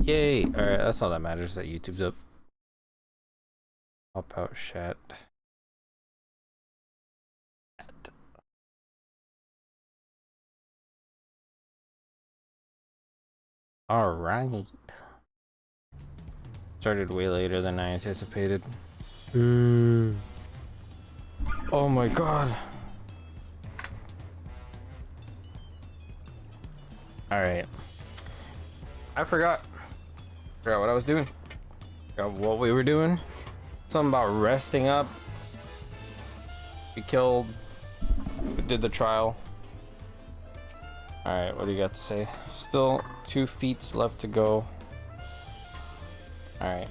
Yay! Alright, that's all that matters, that YouTube's up. Pop out chat. Alright. Started way later than I anticipated. Oh my god. Alright. I forgot what I was doing. Forgot what we were doing. Something about resting up. We did the trial. Alright, what do you got to say? Still 2 feats left to go. Alright.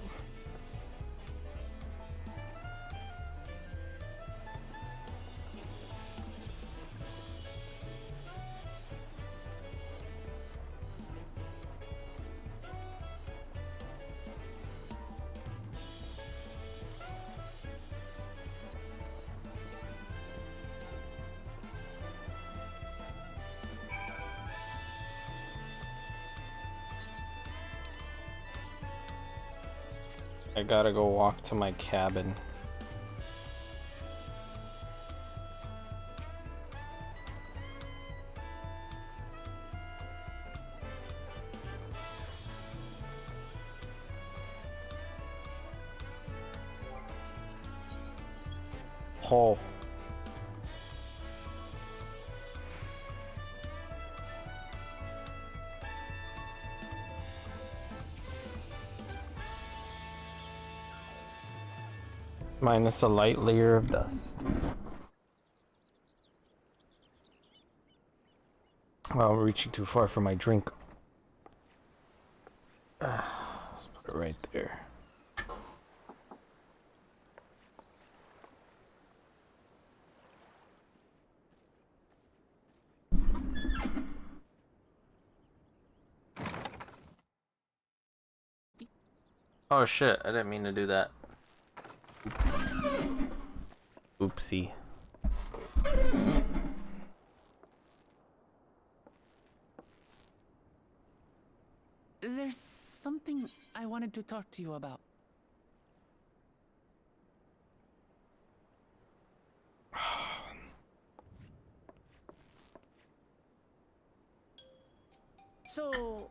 I gotta go walk to my cabin. Oh. Minus a light layer of dust. Well, I'm reaching too far for my drink. Let's put it right there. Oh shit, I didn't mean to do that. Oops. Oopsie. There's something I wanted to talk to you about. So,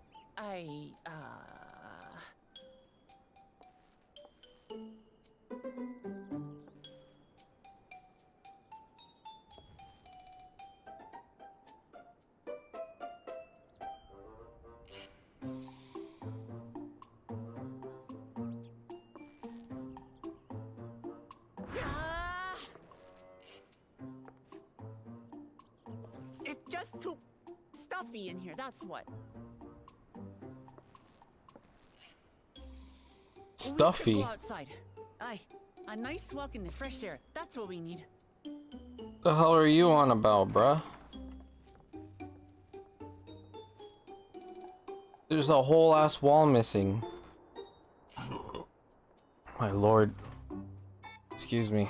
it's just too stuffy in here, that's what. Stuffy? We should go outside. Aye, a nice walk in the fresh air, that's what we need. The hell are you on about, bruh? There's a whole ass wall missing. My lord. Excuse me.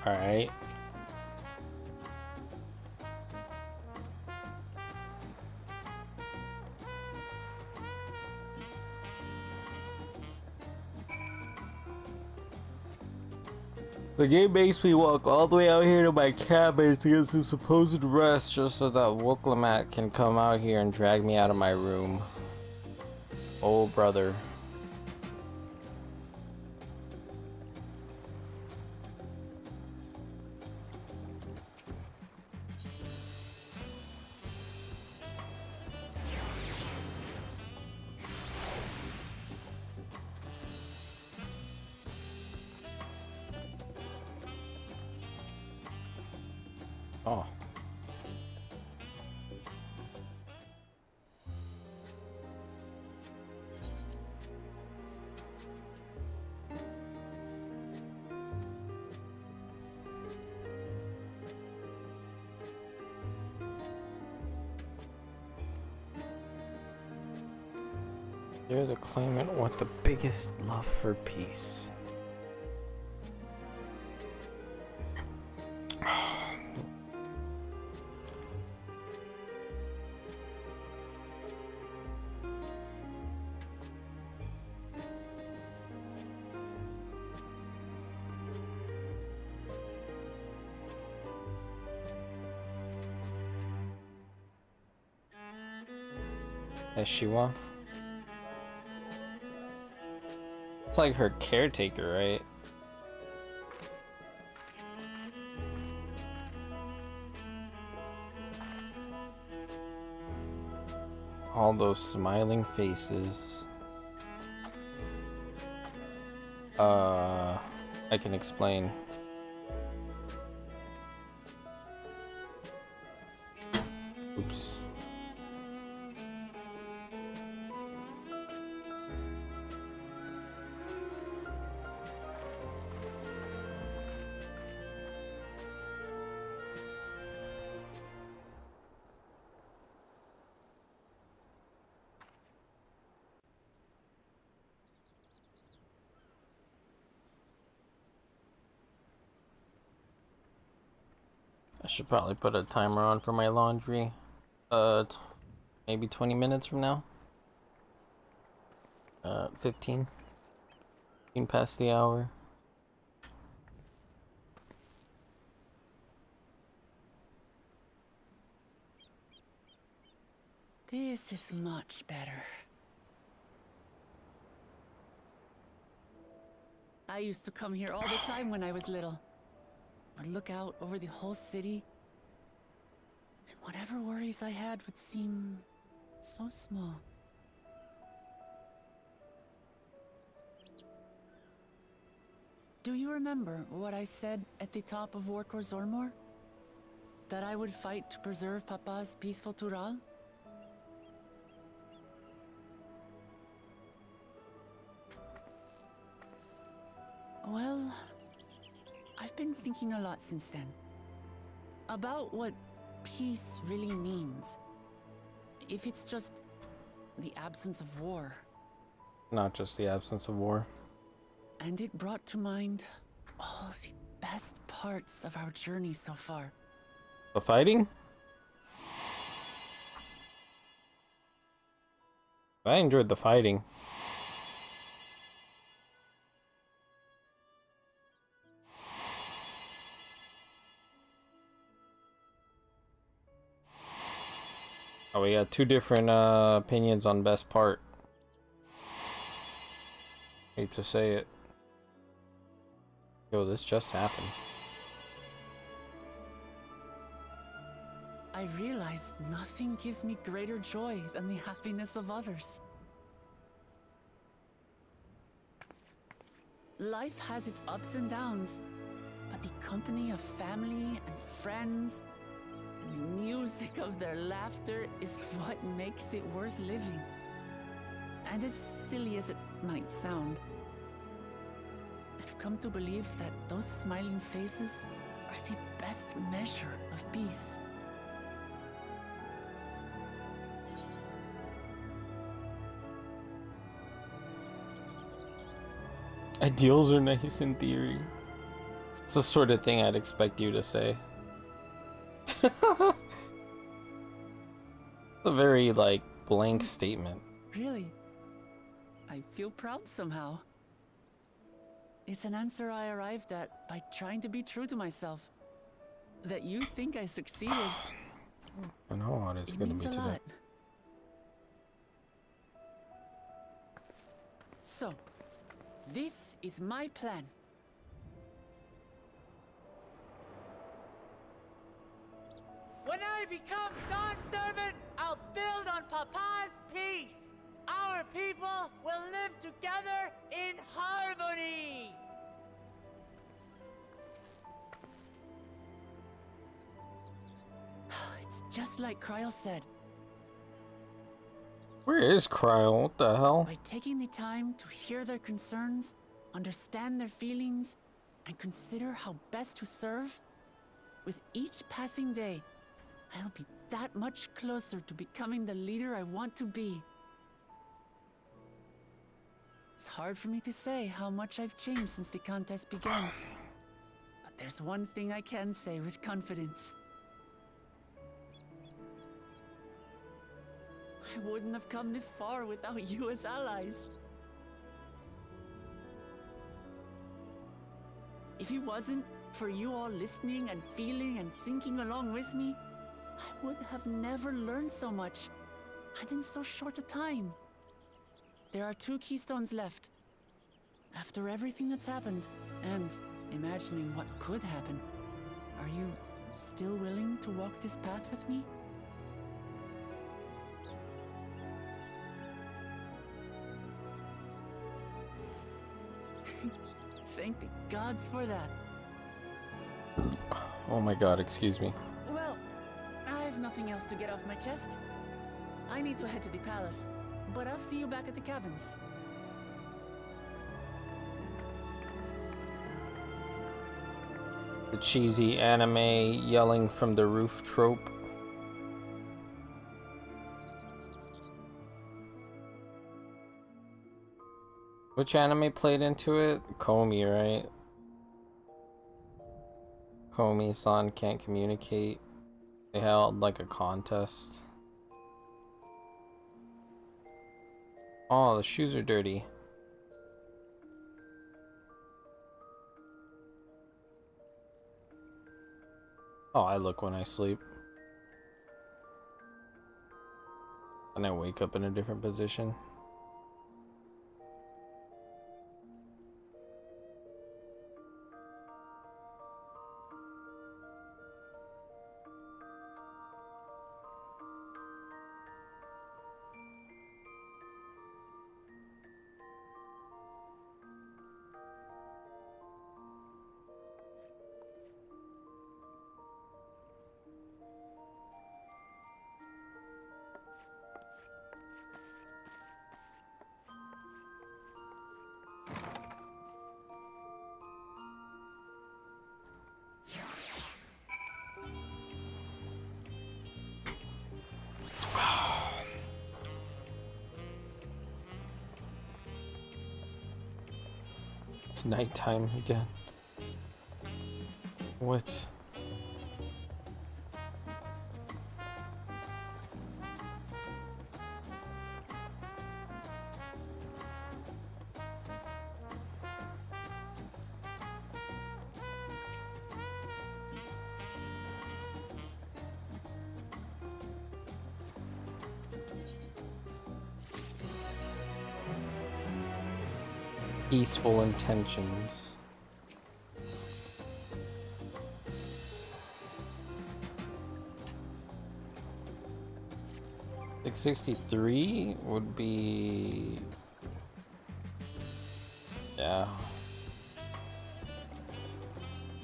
Alright. The game makes me walk all the way out here to my cabin to get some supposed rest just so that Wooklamat can come out here and drag me out of my room. Oh, brother. Oh. You're the claimant with the biggest love for peace. Eshiwa? It's like her caretaker, right? All those smiling faces. I can explain. Oops. I should probably put a timer on for my laundry. Maybe 20 minutes from now. 15 past the hour. This is much better. I used to come here all the time when I was little. Would look out over the whole city, and whatever worries I had would seem so small. Do you remember what I said at the top of Workor Zormor? That I would fight to preserve Papa's peaceful Tural? Well, I've been thinking a lot since then. About what peace really means. If it's just the absence of war. Not just the absence of war. And it brought to mind all the best parts of our journey so far. The fighting? I enjoyed the fighting. Oh, we got two different opinions on best part. Hate to say it. Yo, this just happened. I realized nothing gives me greater joy than the happiness of others. Life has its ups and downs, but the company of family and friends and the music of their laughter is what makes it worth living. And as silly as it might sound, I've come to believe that those smiling faces are the best measure of peace. Ideals are nice in theory. It's the sort of thing I'd expect you to say. A very, like, blank statement. Really? I feel proud somehow. It's an answer I arrived at by trying to be true to myself. That you think I succeeded. And how hard is it gonna be means a today? lot. So, this is my plan. When I become Dawn Servant, I'll build on Papa's peace. Our people will live together in harmony. It's just like Kryl said. Where is Kryl? What the hell? By taking the time to hear their concerns, understand their feelings, and consider how best to serve, with each passing day, I'll be that much closer to becoming the leader I want to be. It's hard for me to say how much I've changed since the contest began. But there's one thing I can say with confidence. I wouldn't have come this far without you as allies. If it wasn't for you all listening and feeling and thinking along with me, I would have never learned so much, and in so short a time. There are 2 keystones left. After everything that's happened, and imagining what could happen, are you still willing to walk this path with me? Thank the gods for that. Oh my god, excuse me. Well, I have nothing else to get off my chest. I need to head to the palace, but I'll see you back at the cabins. The cheesy anime yelling from the roof trope. Which anime played into it? Komi, right? Komi-san can't communicate. They held like a contest. Oh, the shoes are dirty. Oh, I look when I sleep. And I wake up in a different position. It's nighttime again. What? Peaceful intentions. Like 63 would be, yeah,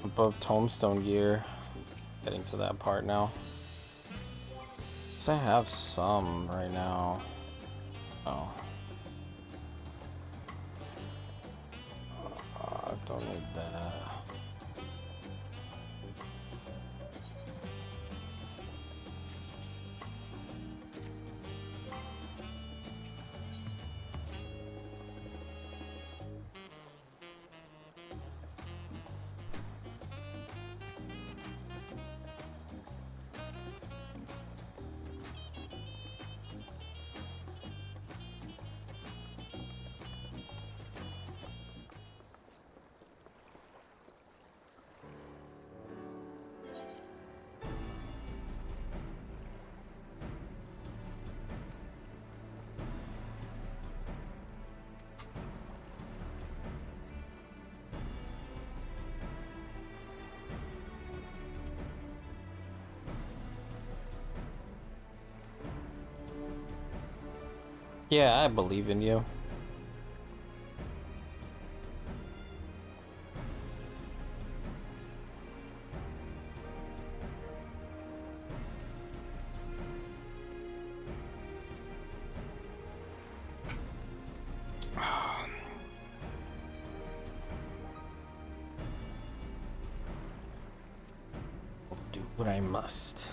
above tombstone gear. Getting to that part now. So I have some right now. Oh. Don't need that. Yeah, I believe in you. I'll do what I must.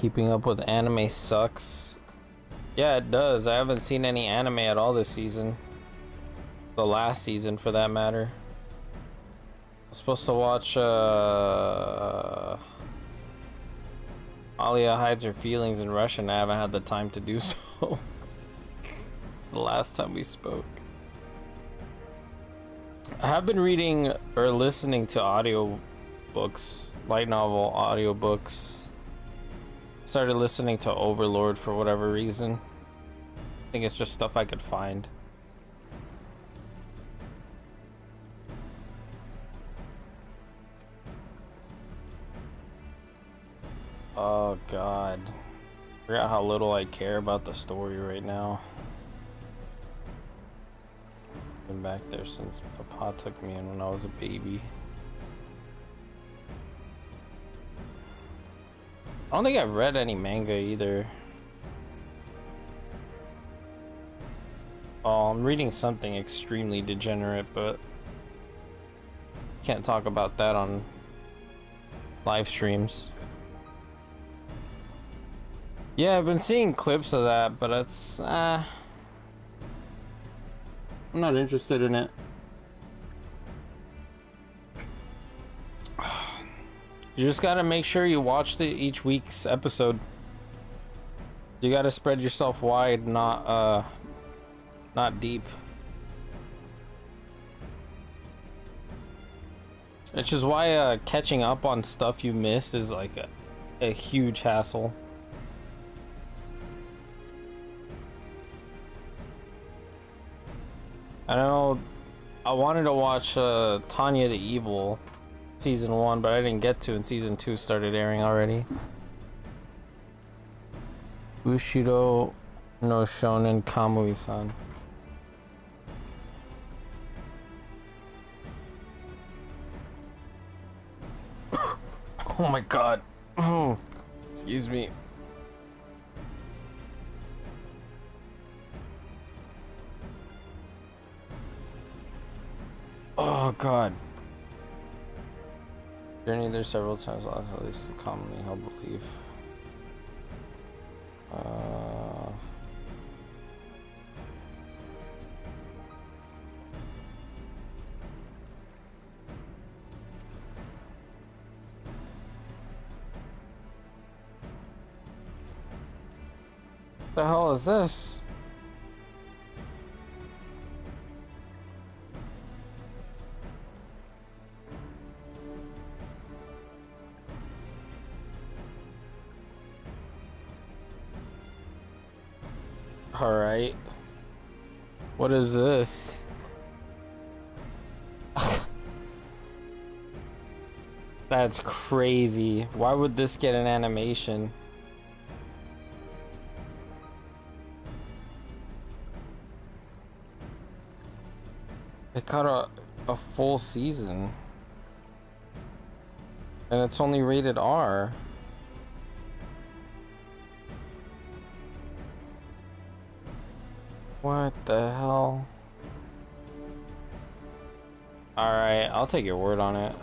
Keeping up with anime sucks. Yeah, it does. I haven't seen any anime at all this season. The last season, for that matter. I was supposed to watch, Alia Hides Her Feelings in Russian. I haven't had the time to do so. It's the last time we spoke. I have been reading or listening to audio books, light novel audio books. Started listening to Overlord for whatever reason. I think it's just stuff I could find. Oh god. Forgot how little I care about the story right now. Been back there since Papa took me in when I was a baby. I don't think I've read any manga either. Oh, I'm reading something extremely degenerate, but can't talk about that on live streams. Yeah, I've been seeing clips of that, but it's I'm not interested in it. You just gotta make sure you watch each week's episode. You gotta spread yourself wide, not deep. Which is why catching up on stuff you missed is like a huge hassle. I know I wanted to watch Tanya the Evil season 1, but I didn't get to, and season 2 started airing already. Bushido no Shonen Kamui-san. Oh my god. Oh, excuse me. Oh god. Journey there several times, at least commonly held belief. What the hell is this? All right. What is this? That's crazy. Why would this get an animation? It got a full season. And it's only rated R. What the hell? Alright, I'll take your word on it.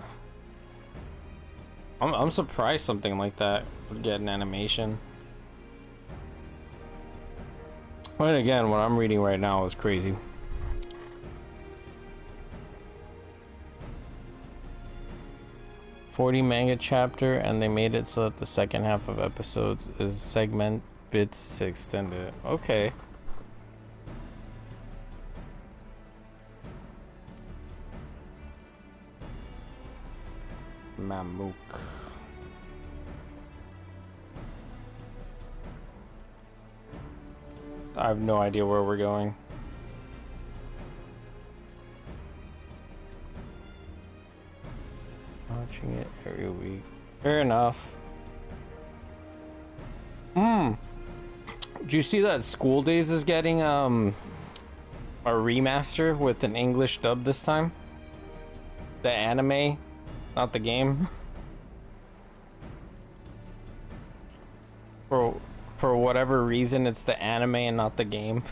I'm surprised something like that would get an animation. But again, what I'm reading right now is crazy. $40 manga chapter, and they made it so that the second half of episodes is segment bits to extend it. Okay. Mamook. I have no idea where we're going. Watching it every week. Fair enough. Do you see that School Days is getting a remaster with an English dub this time? The anime, not the game. For whatever reason, it's the anime and not the game.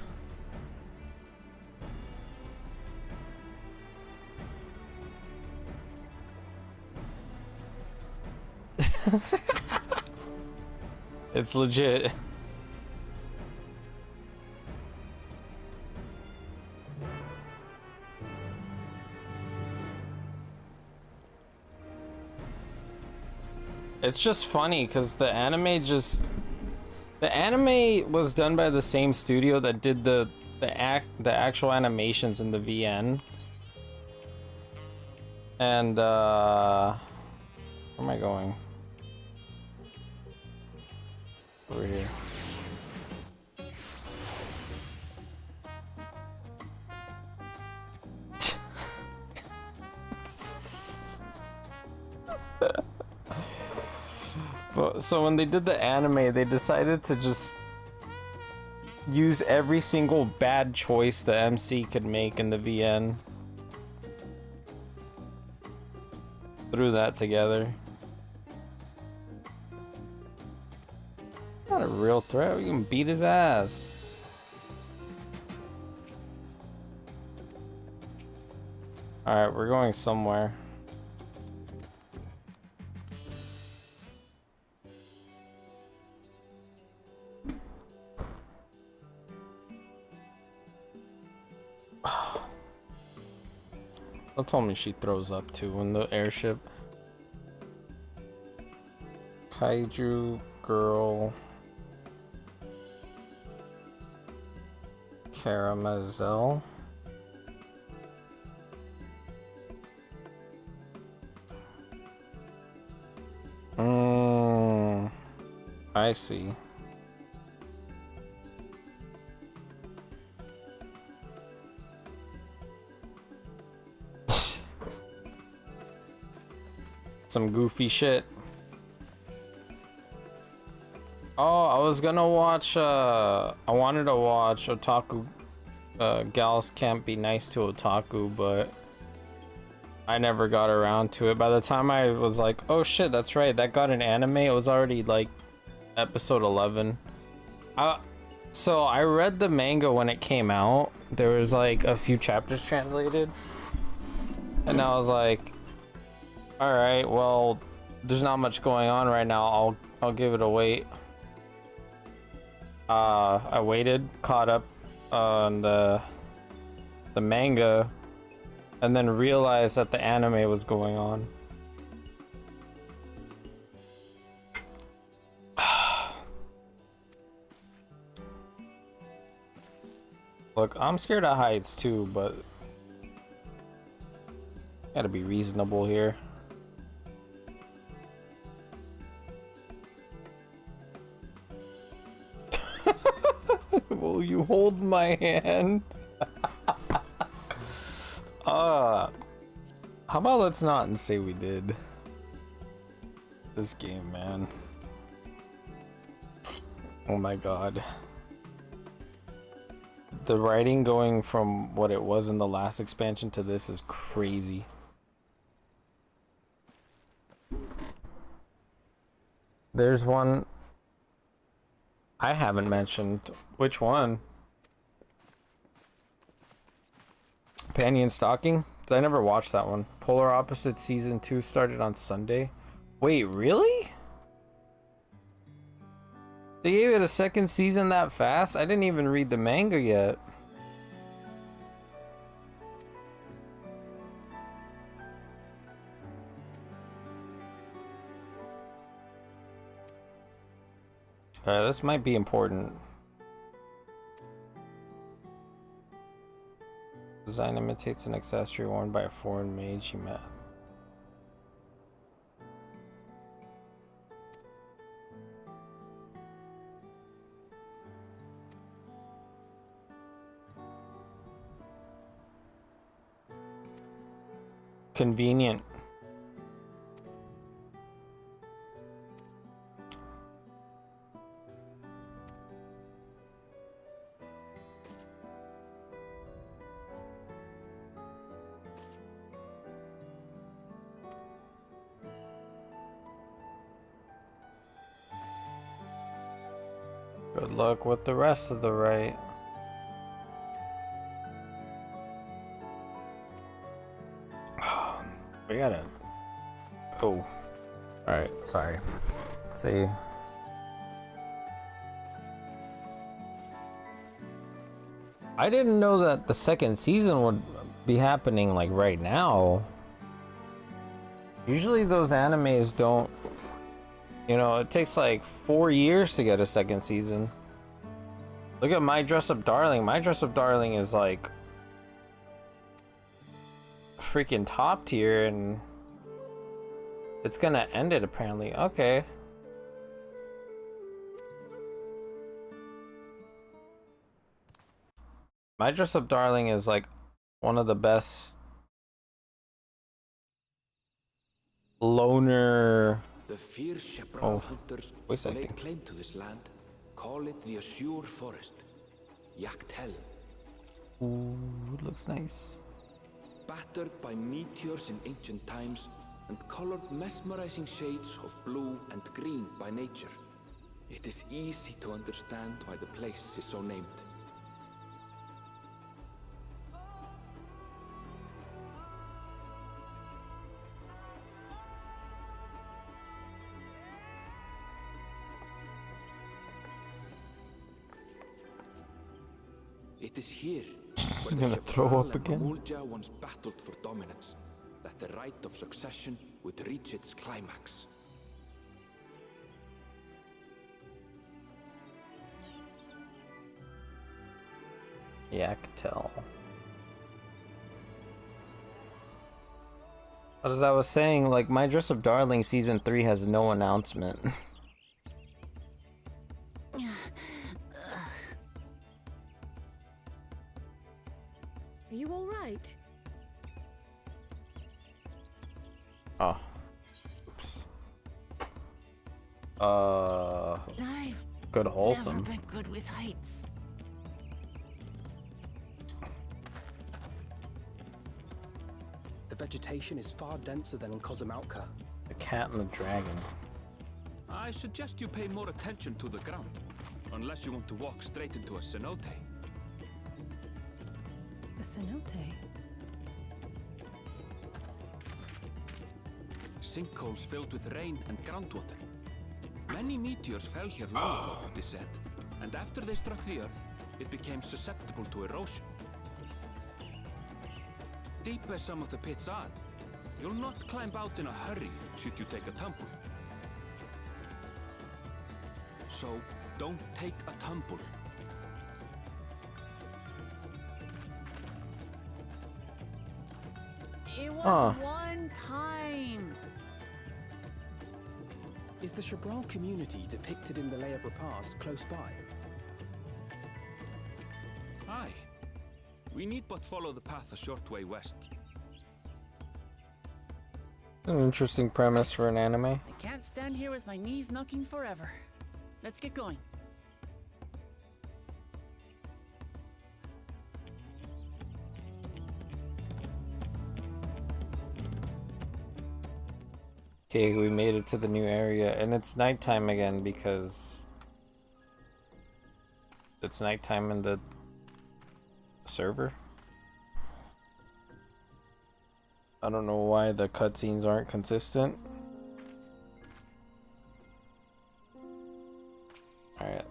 It's legit. It's just funny because the anime was done by the same studio that did the actual animations in the VN. And where am I going? Over here. But so when they did the anime, they decided to just use every single bad choice the MC could make in the VN. Threw that together. Not a real threat. We can beat his ass. Alright, we're going somewhere. They told me she throws up too in the airship. Kaiju girl. Caramel. I see. Some goofy shit. Oh, I was gonna watch, I wanted to watch Otaku, Gals Can't Be Nice to Otaku, but I never got around to it. By the time I was like, oh shit, that's right, that got an anime, it was already like episode 11. So I read the manga when it came out. There was like a few chapters translated. And I was like, alright, well, there's not much going on right now. I'll give it a wait. I waited, caught up on the manga, and then realized that the anime was going on. Look, I'm scared of heights too, but gotta be reasonable here. Will you hold my hand? How about let's not and say we did. This game, man. Oh my god. The writing going from what it was in the last expansion to this is crazy. There's one I haven't mentioned. Which one? Panty and Stocking? I never watched that one. Polar Opposites Season 2 started on Sunday. Wait, really? They gave it a second season that fast? I didn't even read the manga yet. This might be important. Design imitates an accessory worn by a foreign mage he met. Convenient. Good luck with the rest of the right. We gotta go. Alright, sorry. Let's see. I didn't know that the second season would be happening like right now. Usually those animes don't You know, it takes like 4 years to get a second season. Look at My Dress Up Darling. My Dress Up Darling is like freaking top tier, and it's gonna end it apparently. Okay. My Dress Up Darling is like one of the best loner. The fierce chaparral hunters wait a second. laid claim to this land. Call it the Azure Forest. Yaktel. Ooh, it looks nice. Battered by meteors in ancient times and colored mesmerizing shades of blue and green by nature, it is easy to understand why the place is so named. It is here where gonna the throw Chaparral up and again. Mamulja once battled for dominance, that the right of succession would reach its climax. Yaktel. But as I was saying, like, My Dress Up Darling season 3 has no announcement. Are you all right? Oh. Oops. I've Good never wholesome. been good with heights. The vegetation is far denser than in Cozumauca. The Cat and the Dragon. I suggest you pay more attention to the ground, unless you want to walk straight into a cenote. A cenote? Sinkholes filled with rain and groundwater. Many meteors fell here long ago, it is said, and after they struck the earth, it became susceptible to erosion. Deep as some of the pits are, you'll not climb out in a hurry should you take a tumble. So, don't take a tumble. It was Huh. one time. Is the Chaparral community depicted in the Lay of Repast close by? Aye. We need but follow the path a short way west. An interesting premise for an anime. I can't stand here with my knees knocking forever. Let's get going. Okay, we made it to the new area, and it's nighttime again because it's nighttime in the server. I don't know why the cutscenes aren't consistent. Alright.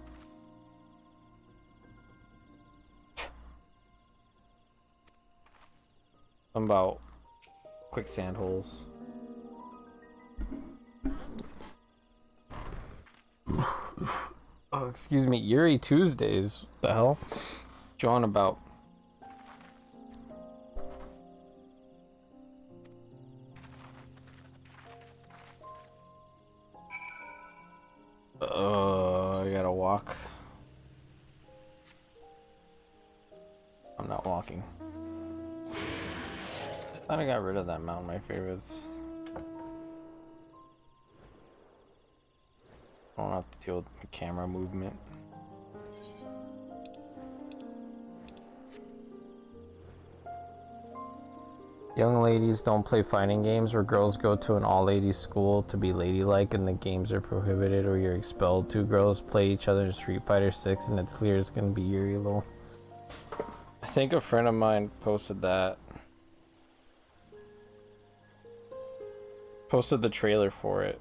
Something about quicksand holes. Oh, excuse me, Yuri Tuesdays. What the hell? John about. I gotta walk. I'm not walking. Thought I got rid of that Mount My Favorites. I don't have to deal with my camera movement. Young ladies don't play fighting games where girls go to an all-ladies school to be ladylike and the games are prohibited or you're expelled. Two girls play each other in Street Fighter 6 and it's clear it's gonna be Yuri lol. I think a friend of mine posted that. Posted the trailer for it.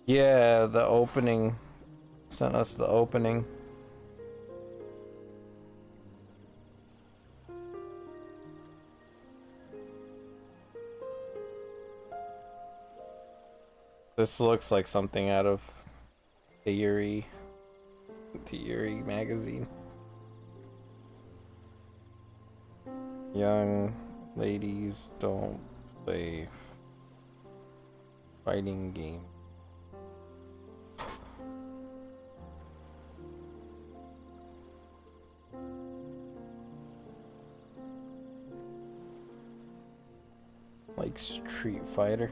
Yeah, the opening. Sent us the opening. This looks like something out of the Yuri magazine. Young ladies don't play fighting game. Like Street Fighter.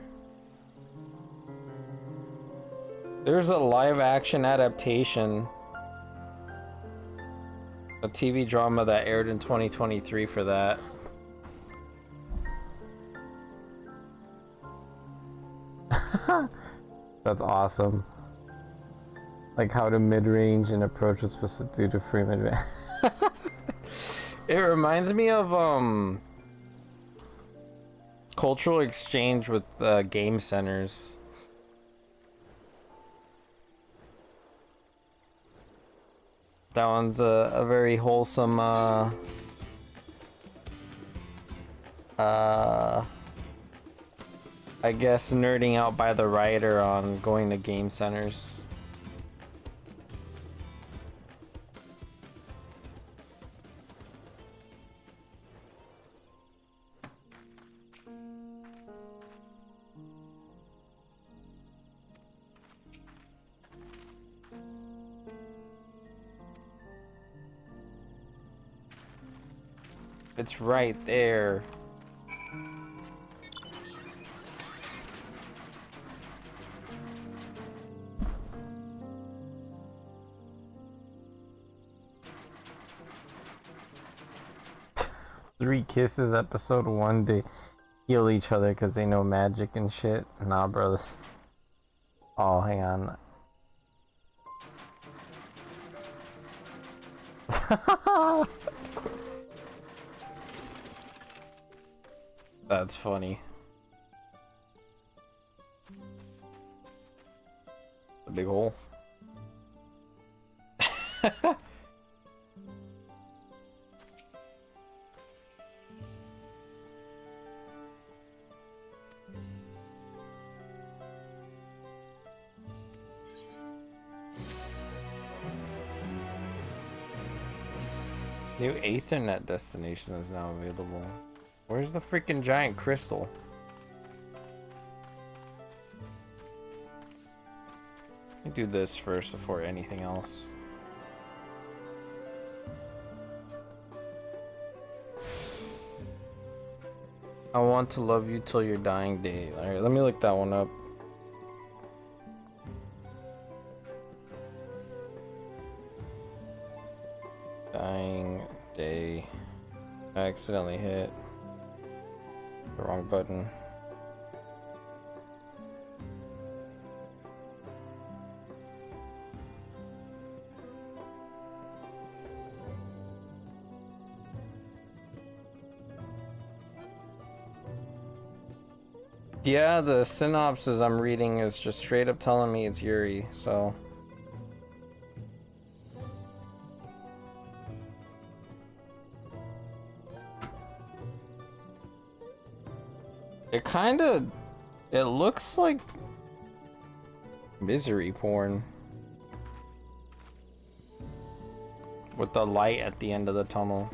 There's a live action adaptation, a TV drama that aired in 2023 for that. That's awesome. Like how to mid-range and approach was supposed to do to frame advance. It reminds me of cultural exchange with game centers. That one's a very wholesome I guess nerding out by the writer on going to game centers. It's right there. Three Kisses episode 1 to heal each other because they know magic and shit. Nah, brothers. Oh, hang on. That's funny. A big hole. New Ethernet destination is now available. Where's the freaking giant crystal? Let me do this first before anything else. I want to love you till your dying day. Alright, let me look that one up. Dying day. I accidentally hit the wrong button. Yeah, the synopsis I'm reading is just straight up telling me it's Yuri, so. It looks like misery porn with the light at the end of the tunnel.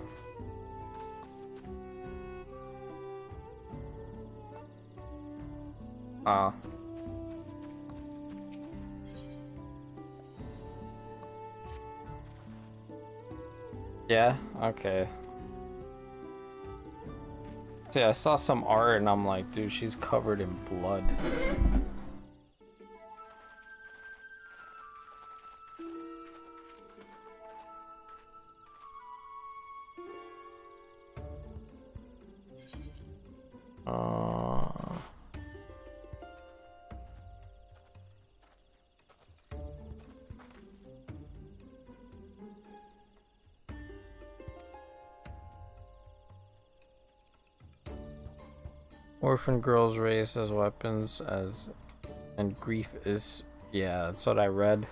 Yeah, okay. See, I saw some art and I'm like, dude, she's covered in blood. Orphan girls raised as weapons and grief is, yeah, that's what I read.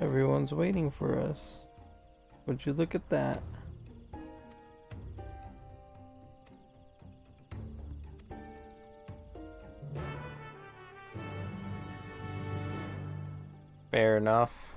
Everyone's waiting for us. Would you look at that? Fair enough.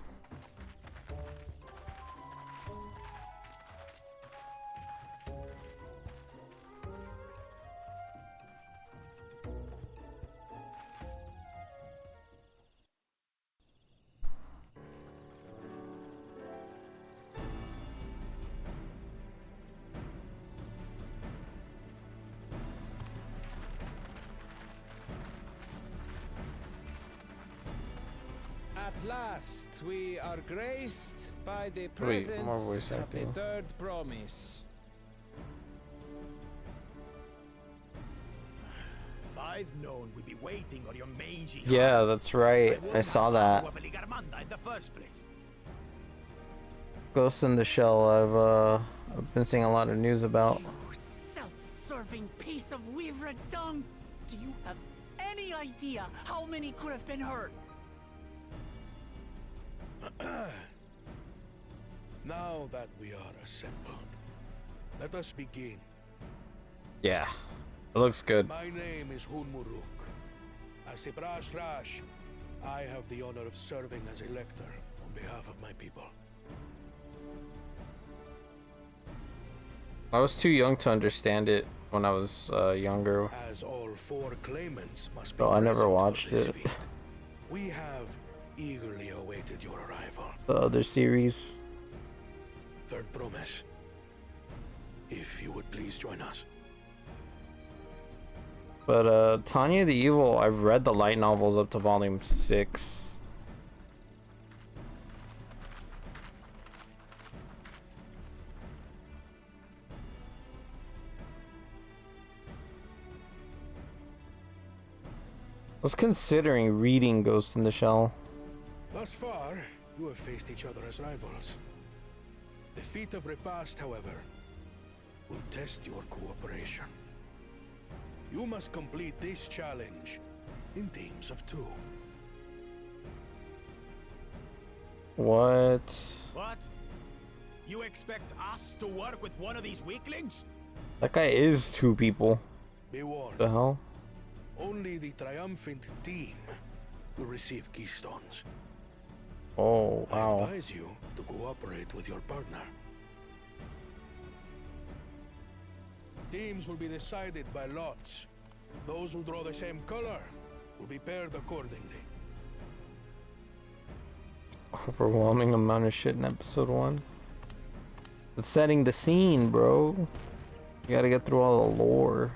At last, we are graced by the Wait, presence more voice of the acting. third promise. 5 known would be waiting on your mangy. Yeah, that's right. I saw that. In the first place. Ghost in the Shell. I've been seeing a lot of news about. You self-serving piece of weaver dung! Do you have any idea how many could have been hurt? Now that we are assembled, let us begin. Yeah, it looks good. My name is Hunmuruk. As a Brash Rash, I have the honor of serving as a lector on behalf of my people. I was too young to understand it when I was younger. As all 4 claimants must be So I never present for watched this it. feat, we have eagerly awaited your arrival. The other series. Third promise. If you would please join us. But Tanya the Evil, I've read the light novels up to volume 6. I was considering reading Ghost in the Shell. Thus far, you have faced each other as rivals. The feat of repast, however, will test your cooperation. You must complete this challenge in teams of 2. What? What? You expect us to work with one of these weaklings? That guy is 2 people. Be warned, The hell? only the triumphant team will receive keystones. Oh, I wow. advise you to cooperate with your partner. Teams will be decided by lots. Those who draw the same color will be paired accordingly. Overwhelming amount of shit in episode 1. It's setting the scene, bro. You gotta get through all the lore.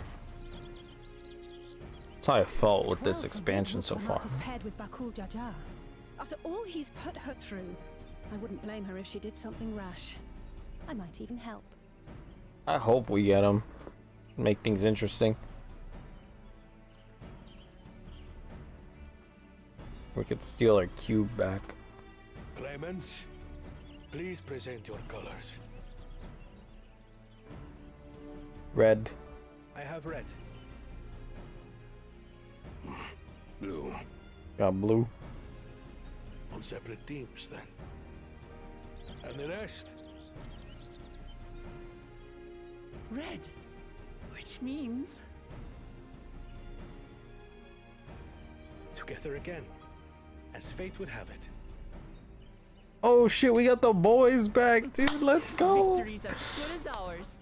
That's how I felt with this 12 expansion so forbidden far. are not as paired with Bakul Jaja. After all he's put her through, I wouldn't blame her if she did something rash. I might even help. I hope we get him. Make things interesting. We could steal our cube back. Claimants, please present your colors. Red. I have red. Blue. Got blue. On separate teams, then. And the rest? Red. Which means... Together again, as fate would have it. Oh shit, we got the boys back, dude. Let's go. victory's as good as ours.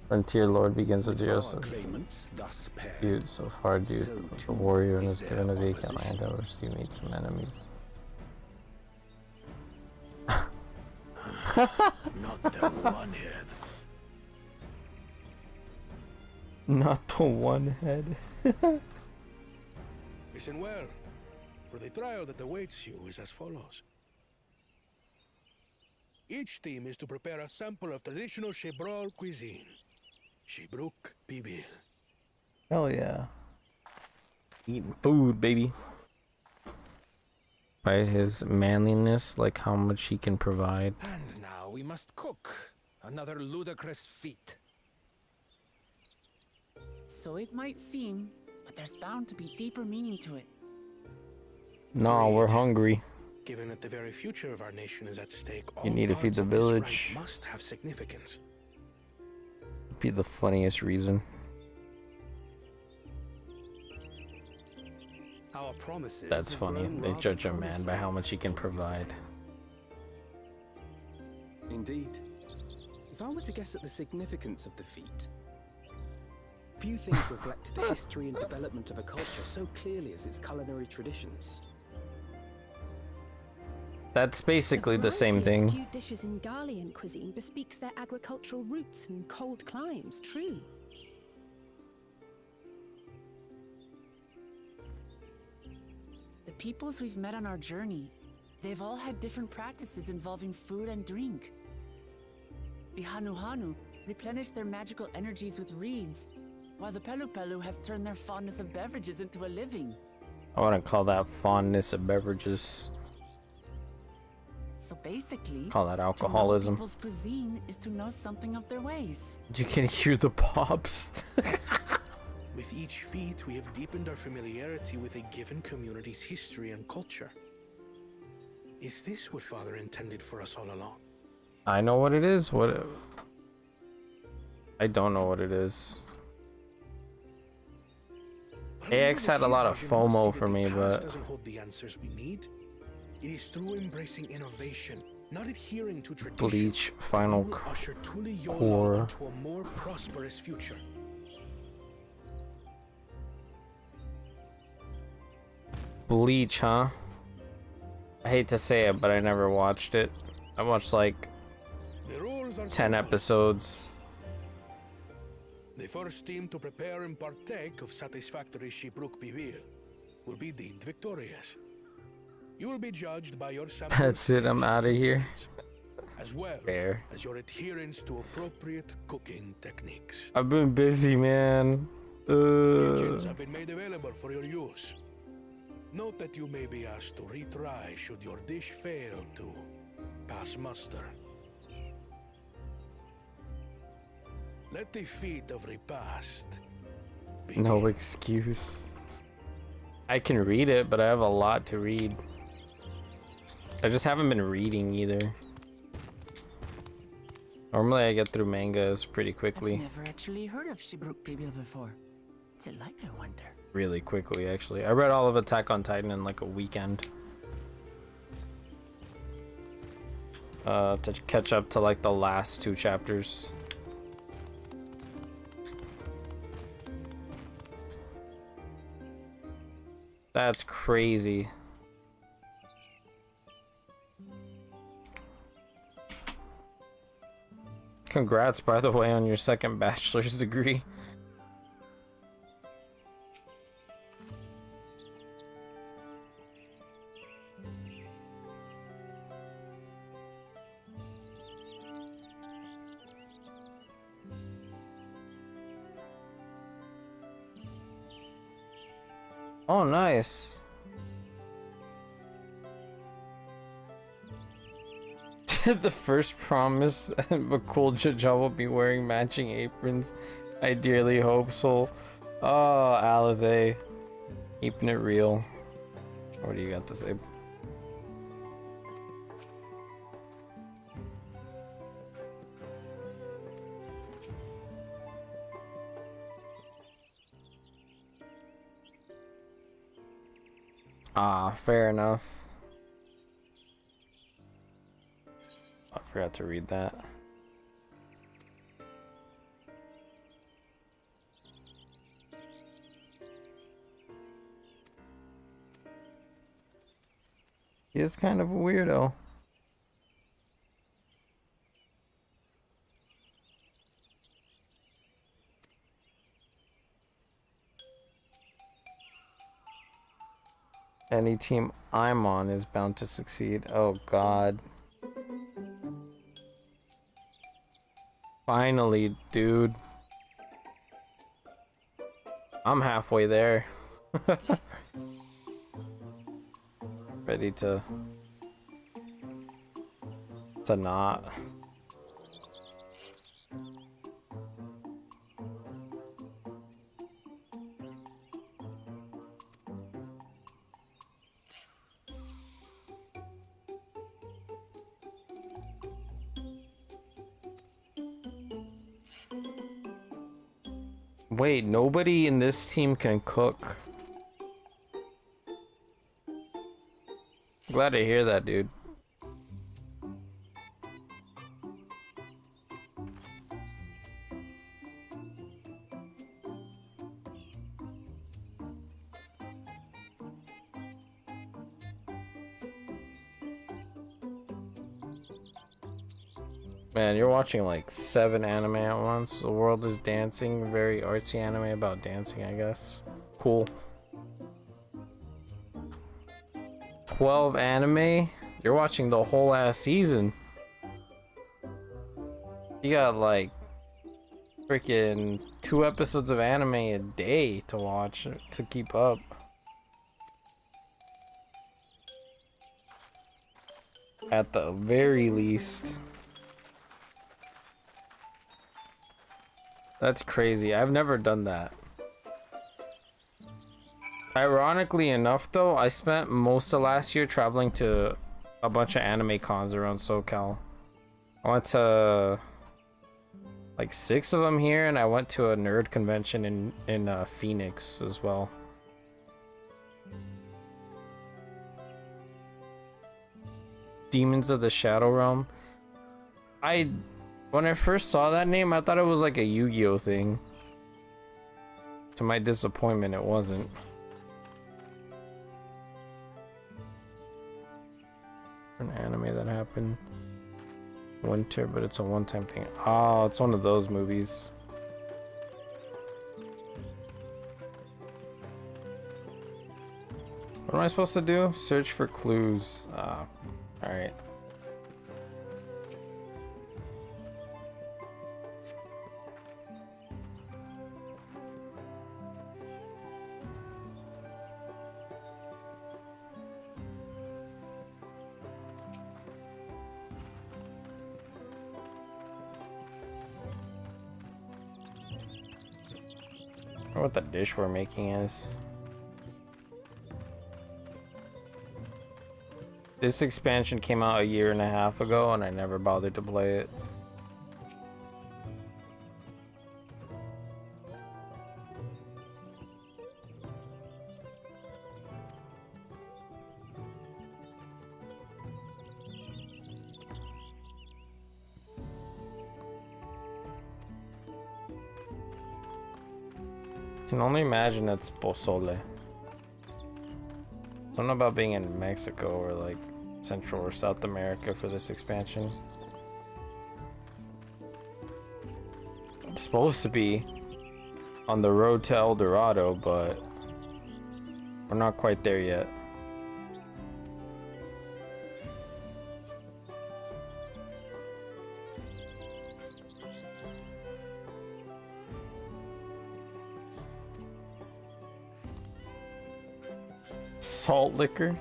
Frontier Lord begins with 0. Our So claimants thus paired. dude, so far, dude. So The too warrior and is is their given a vacant opposition. land. However, you meet some enemies. Not the one head. Not the one head. Listen well, for the trial that awaits you is as follows. Each team is to prepare a sample of traditional Shebrol cuisine. Shebruk Bibil. Hell yeah. Eating food, baby. By his manliness, like how much he can provide. And now we must cook another ludicrous feat. So it might seem, but there's bound to be deeper meaning to it. No, we're hungry. Given that the very future of our nation is at stake, You all need to feed parts the of this rite village. must have significance. Be the funniest reason. Our promises That's have funny. grown They rather judge a man by promising, how much he can shall we say. provide. Indeed. If I were to guess at the significance of the feat, few things reflect the history and development of a culture so clearly as its culinary traditions. That's basically the same variety of thing. Stewed dishes in Garlean cuisine bespeaks their agricultural roots and cold climes, true. The peoples we've met on our journey, they've all had different practices involving food and drink. The Hanuhanu replenished their magical energies with reeds, while the Pelupelu have turned their fondness of beverages into a living. I wouldn't call that fondness of beverages. So basically, Call that to know alcoholism. people's cuisine is to know something of their ways. You can hear the pops. With each feat, we have deepened our familiarity with a given community's history and culture. Is this what Father intended for us all along? I know what it is. What? I don't know what it is. But remember AX that had a lot of his vision was FOMO see for that the me, past but doesn't hold the answers we need. It is through embracing innovation, not adhering to tradition, Bleach that Final we will usher Tuli Yola Core. into a more prosperous future. Bleach, huh? I hate to say it, but I never watched it. I watched like The rules are 10 simple. episodes. The first team to prepare and partake of satisfactory Shibruk Bivir will be deemed victorious. You will be judged by your sample That's it, I'm taste outta here. ingredients, as well Fair. as your adherence to appropriate cooking techniques. I've been busy, man. Kitchens have been made available for your use. Note that you may be asked to retry should your dish fail to pass muster. Let the feat of repast begin. No excuse. I can read it, but I have a lot to read. I just haven't been reading either. Normally I get through mangas pretty quickly. I've never actually heard of Shibruk Bibil before. What's it like, I wonder? Really quickly, actually. I read all of Attack on Titan in like a weekend. To catch up to like the last 2 chapters. That's crazy. Congrats, by the way, on your second bachelor's degree. Oh, nice. The first promise, but cool Jaja will be wearing matching aprons. I dearly hope so. Oh, Alize. Keeping it real. What do you got to say? Ah, fair enough. I forgot to read that. He is kind of a weirdo. Any team I'm on is bound to succeed. Oh God. Finally, dude. I'm halfway there. Ready to not. Wait, nobody in this team can cook. Glad to hear that, dude. Man, you're watching like 7 anime at once. The World is Dancing, very artsy anime about dancing, I guess. Cool. 12 anime? You're watching the whole ass season. You got like freaking 2 episodes of anime a day to watch to keep up. At the very least. That's crazy. I've never done that. Ironically enough though, I spent most of last year traveling to a bunch of anime cons around SoCal. I went to like 6 of them here, and I went to a nerd convention in Phoenix as well. Demons of the Shadow Realm. When I first saw that name, I thought it was like a Yu-Gi-Oh thing. To my disappointment, it wasn't. An anime that happened winter, but it's a one-time thing. Oh, it's one of those movies. What am I supposed to do? Search for clues. Alright. I wonder what the dish we're making is. This expansion came out a year and a half ago, and I never bothered to play it. I can only imagine it's pozole. Something about being in Mexico or like Central or South America for this expansion. I'm supposed to be on the road to El Dorado, but we're not quite there yet. Salt liquor.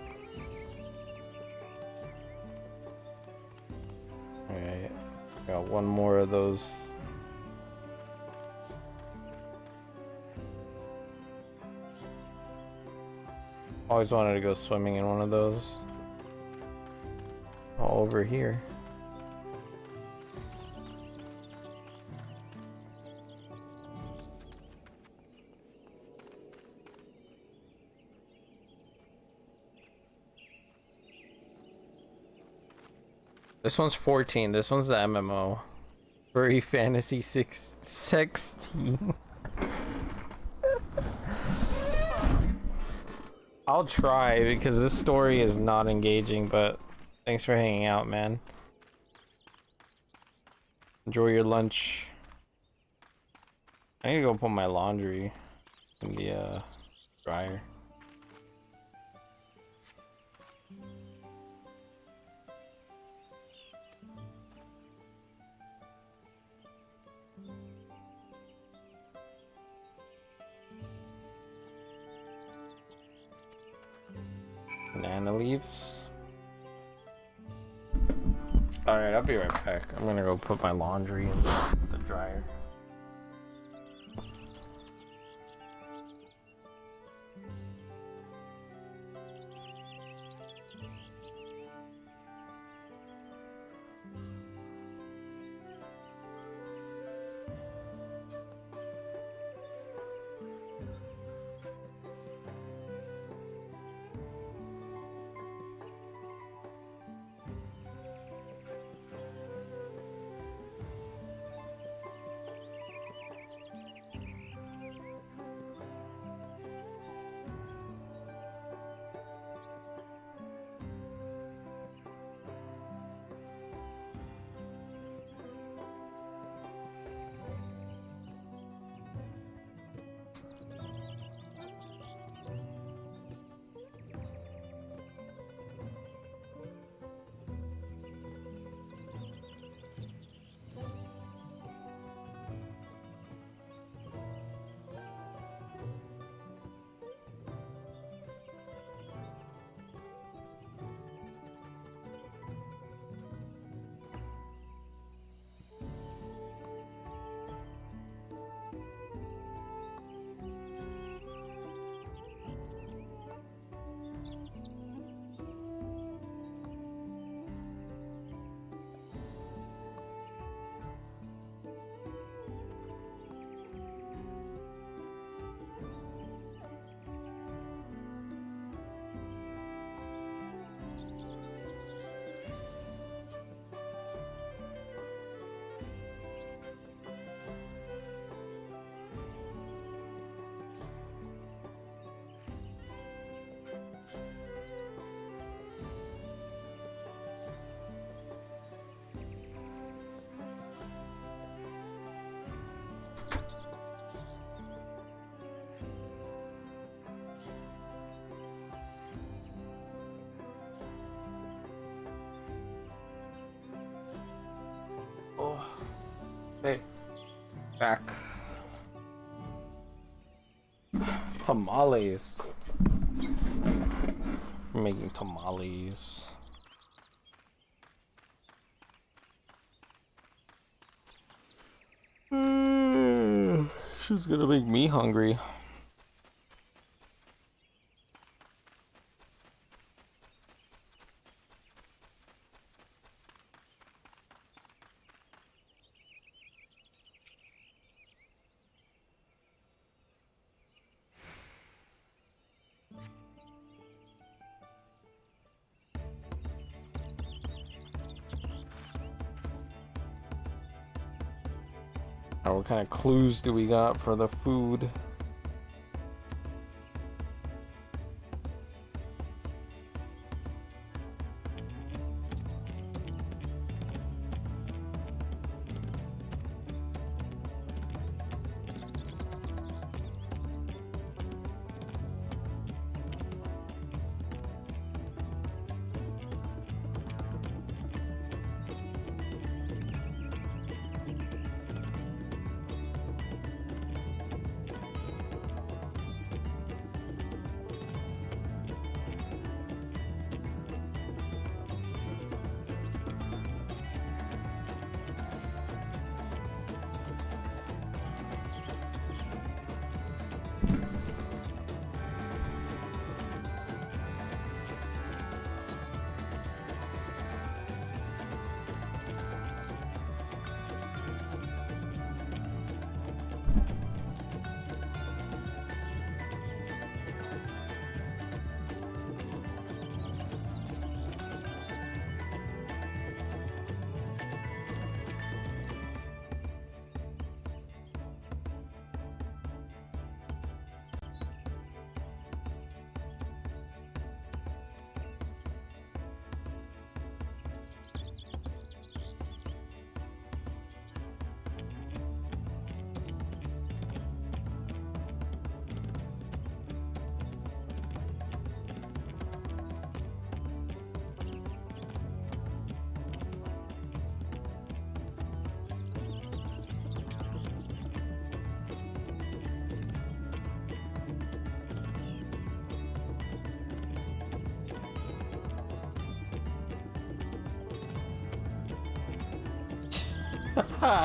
Alright, got one more of those. Always wanted to go swimming in one of those. All over here. This one's 14. This one's the MMO. Furry Fantasy 16. I'll try because this story is not engaging, but thanks for hanging out, man. Enjoy your lunch. I need to go put my laundry in the dryer. Banana leaves. Alright, I'll be right back. I'm gonna go put my laundry in the dryer. Back. Tamales. I'm making tamales. She's gonna make me hungry. What kind of clues do we got for the food?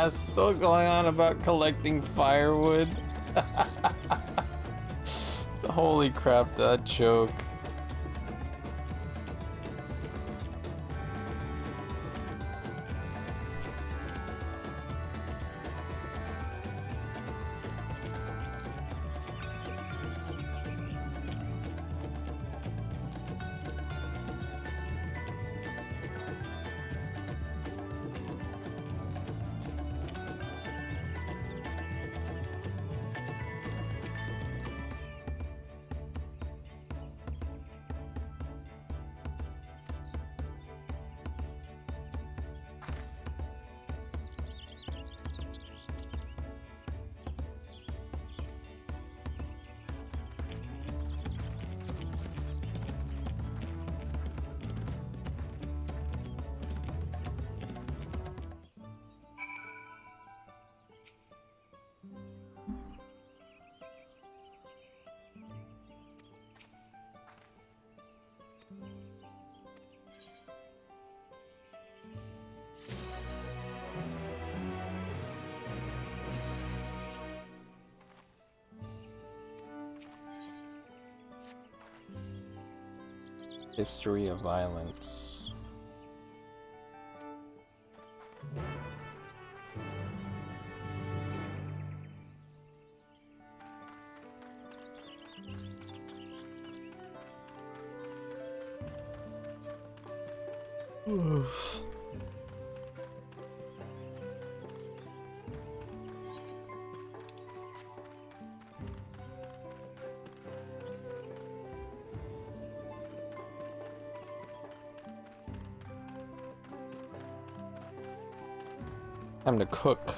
Still going on about collecting firewood. Holy crap, that joke. History of violence. Oof. Time to cook.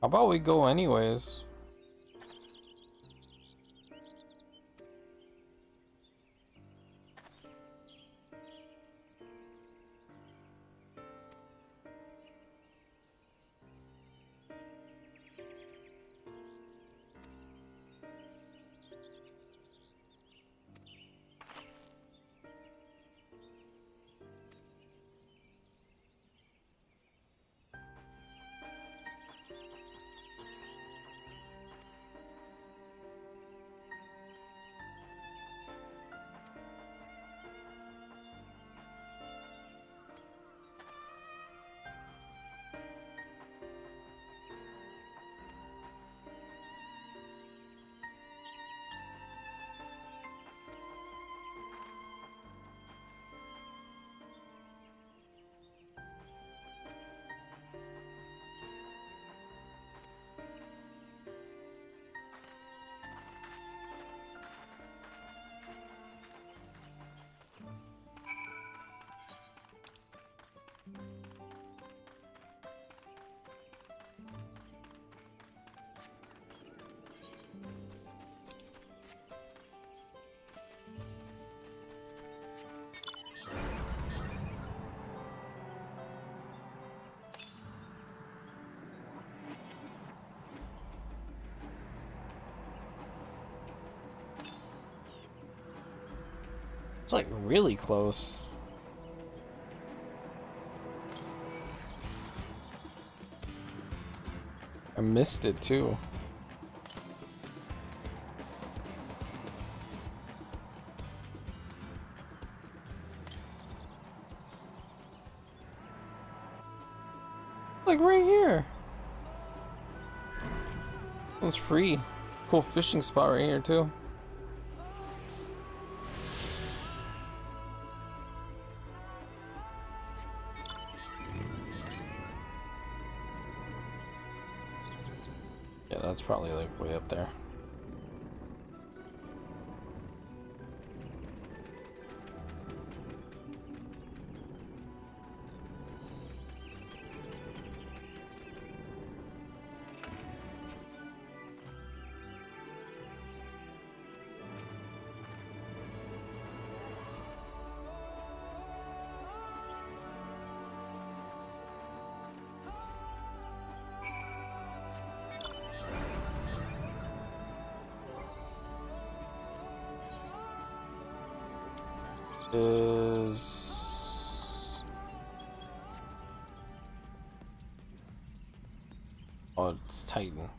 How about we go anyways? It's like really close. I missed it too. Like right here. It's free. Cool fishing spot right here too. Yeah, that's probably like way up there. Is oh, it's Titan.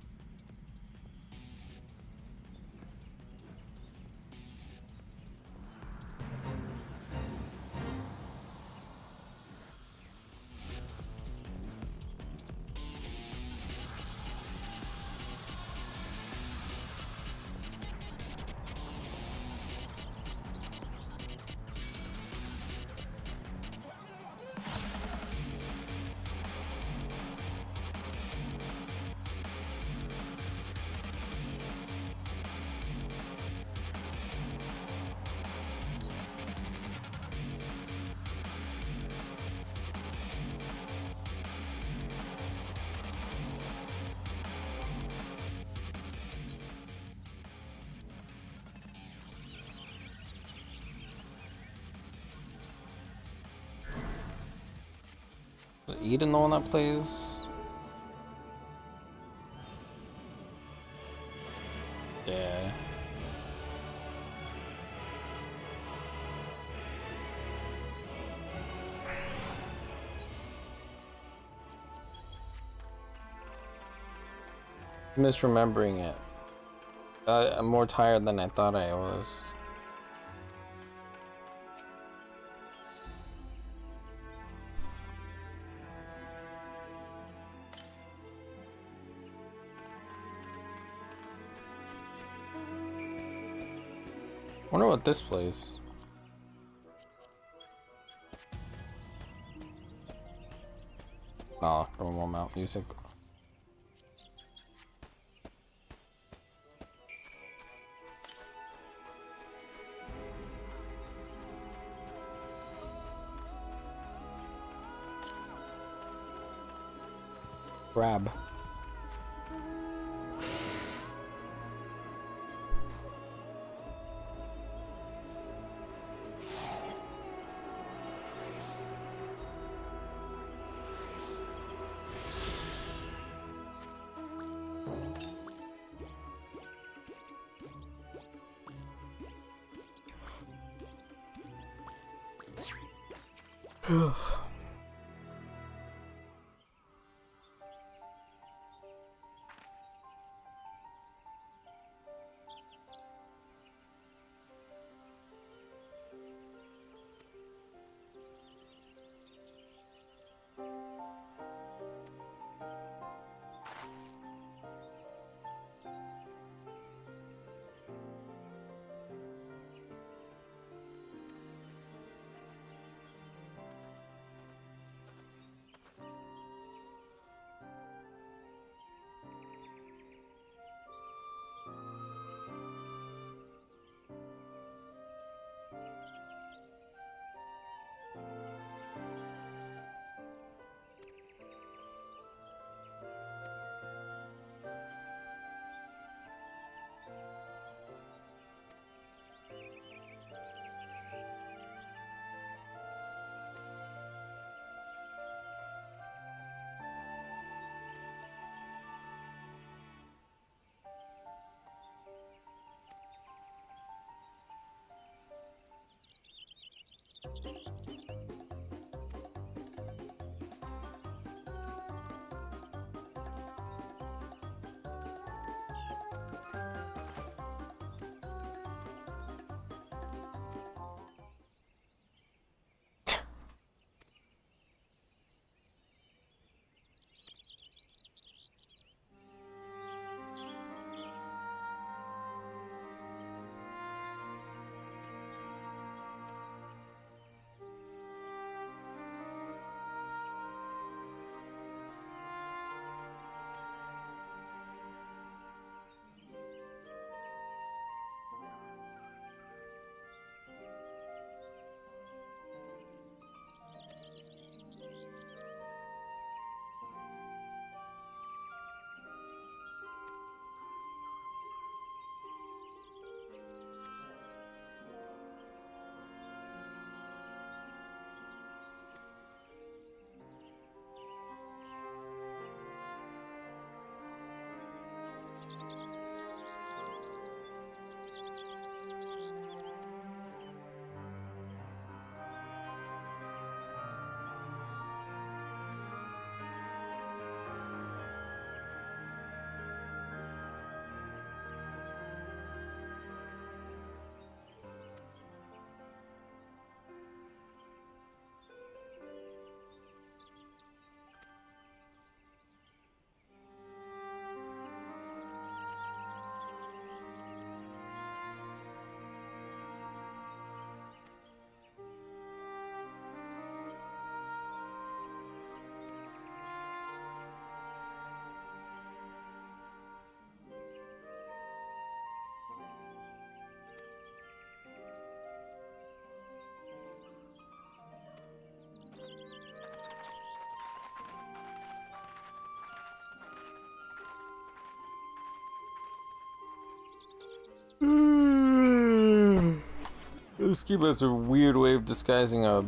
Is Eden the one that plays? Yeah. Misremembering it. I'm more tired than I thought I was. Wonder what this plays. Oh, normal mount music. Grab. This game has a weird way of disguising a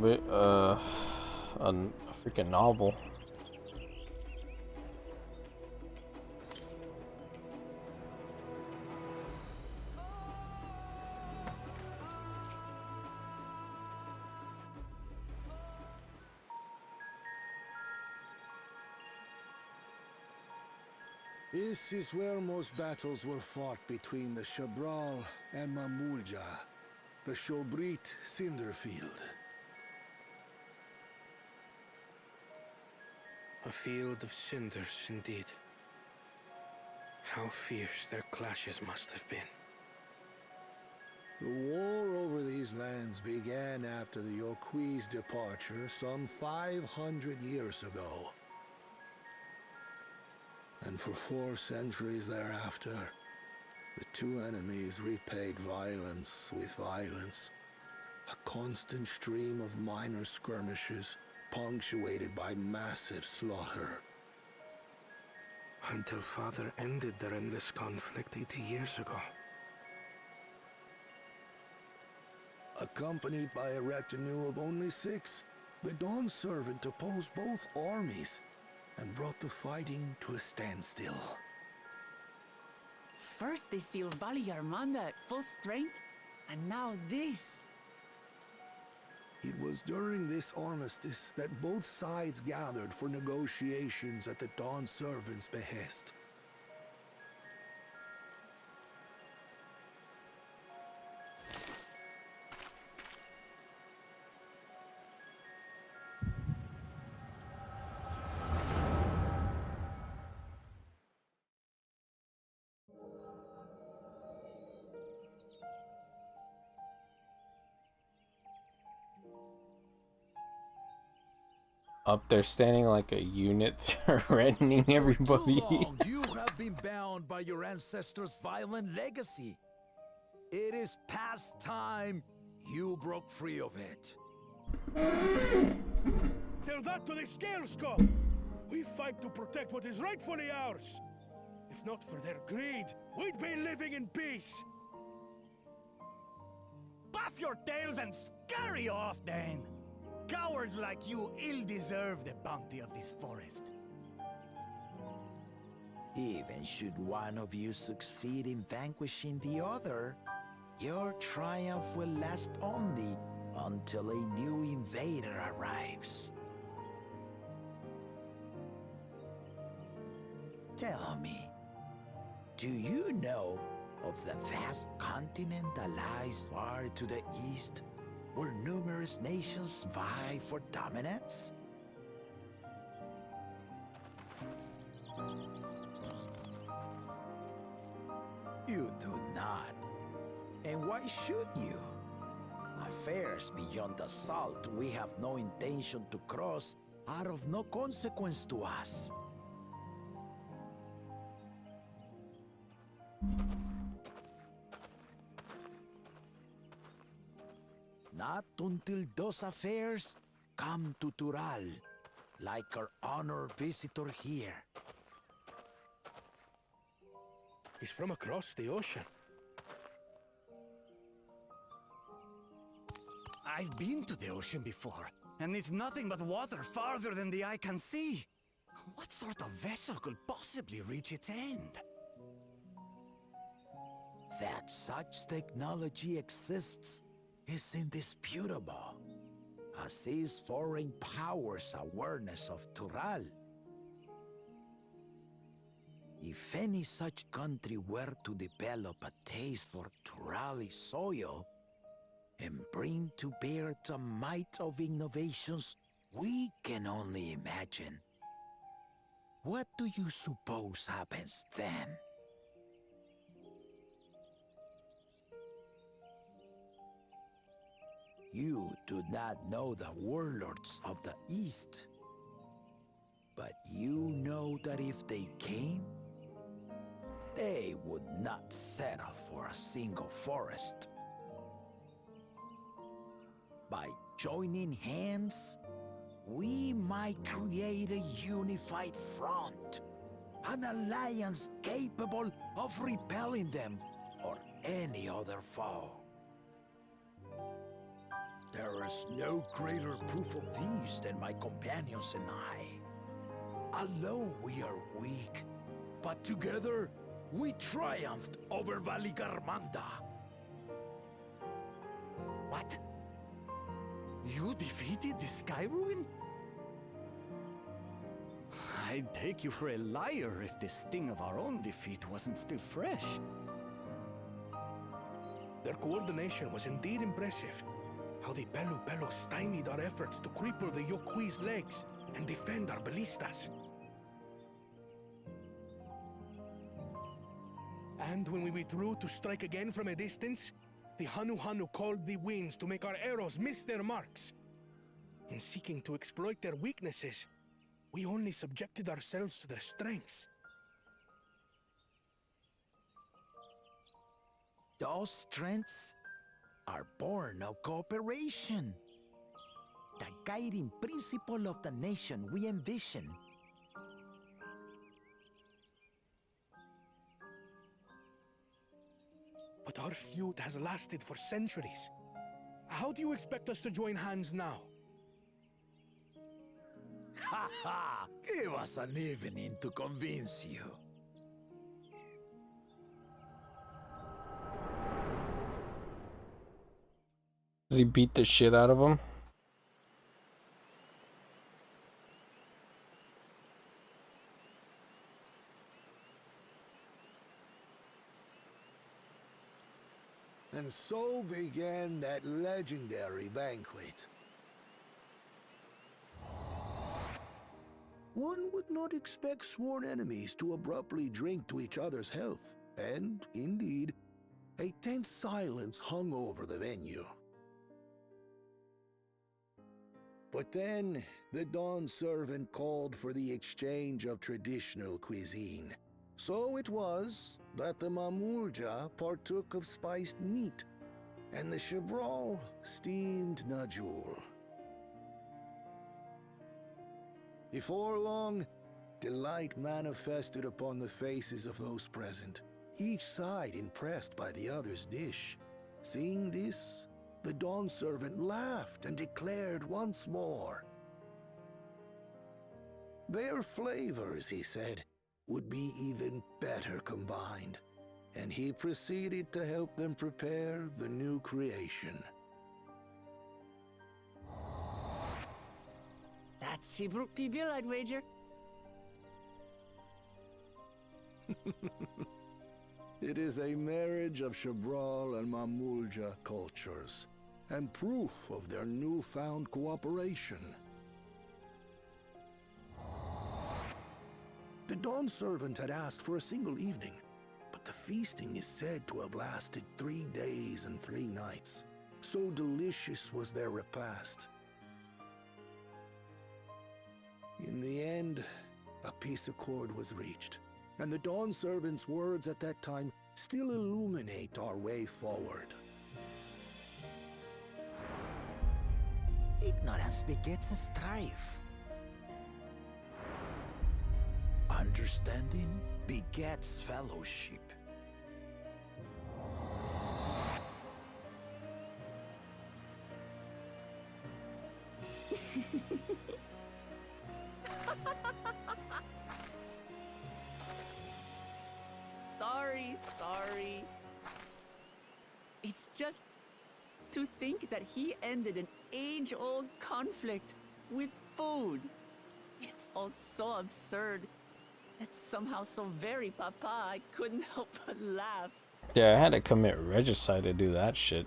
freaking novel. This is where most battles were fought between the Shabral and Mamulja, the Shobrit Cinderfield. A field of cinders, indeed. How fierce their clashes must have been. The war over these lands began after the Yorqui's departure some 500 years ago. And for 4 centuries thereafter, the two enemies repaid violence with violence. A constant stream of minor skirmishes, punctuated by massive slaughter. Until Father ended their endless conflict 80 years ago. Accompanied by a retinue of only 6, the Dawn servant opposed both armies and brought the fighting to a standstill. First they sealed Valley Armanda at full strength, and now this. It was during this armistice that both sides gathered for negotiations at the Dawn Servant's behest. Up there standing like a unit threatening everybody. Too long you have been bound by your ancestors' violent legacy. It is past time you broke free of it. Tell that to the Scale Skull! We fight to protect what is rightfully ours! If not for their greed, we'd be living in peace! Buff your tails and scurry off, then! Cowards like you ill deserve the bounty of this forest. Even should one of you succeed in vanquishing the other, your triumph will last only until a new invader arrives. Tell me, do you know of the vast continent that lies far to the east, where numerous nations vie for dominance? You do not. And why should you? Affairs beyond the salt we have no intention to cross are of no consequence to us. Not until those affairs come to Tural, like our honored visitor here. He's from across the ocean. I've been to the ocean before, and it's nothing but water farther than the eye can see. What sort of vessel could possibly reach its end? That such technology exists is indisputable, as is foreign powers' awareness of Tural. If any such country were to develop a taste for Turali soil and bring to bear the might of innovations we can only imagine, what do you suppose happens then? You do not know the warlords of the East, but you know that if they came, they would not settle for a single forest. By joining hands, we might create a unified front, an alliance capable of repelling them or any other foe. There is no greater proof of these than my companions and I. Alone we are weak, but together we triumphed over Valigarmanda. What? You defeated the Sky Ruin? I'd take you for a liar if the sting of our own defeat wasn't still fresh. Their coordination was indeed impressive. How the Belu stymied our efforts to cripple the Yokui's legs and defend our ballistas. And when we withdrew to strike again from a distance, the Hanu called the winds to make our arrows miss their marks. In seeking to exploit their weaknesses, we only subjected ourselves to their strengths. Those strengths are born of cooperation. The guiding principle of the nation we envision. But our feud has lasted for centuries. How do you expect us to join hands now? Ha ha! Give us an evening to convince you. Does he beat the shit out of him? And so began that legendary banquet. One would not expect sworn enemies to abruptly drink to each other's health, and, indeed, a tense silence hung over the venue. But then, the Dawn servant called for the exchange of traditional cuisine. So it was that the Mamulja partook of spiced meat, and the Chebral steamed najul. Before long, delight manifested upon the faces of those present, each side impressed by the other's dish. Seeing this, the Dawn servant laughed and declared once more. Their flavors, he said, would be even better combined, and he proceeded to help them prepare the new creation. That's Shibruk Pibil, I'd wager. It is a marriage of Chebral and Mamulja cultures, and proof of their newfound cooperation. The Dawn servant had asked for a single evening, but the feasting is said to have lasted 3 days and 3 nights. So delicious was their repast. In the end, a peace accord was reached, and the Dawn servant's words at that time still illuminate our way forward. Ignorance begets strife. Understanding begets fellowship. Sorry. It's just to think that he ended an age-old conflict with food. It's all so absurd. It's somehow so very papa, I couldn't help but laugh. Yeah, I had to commit regicide to do that shit.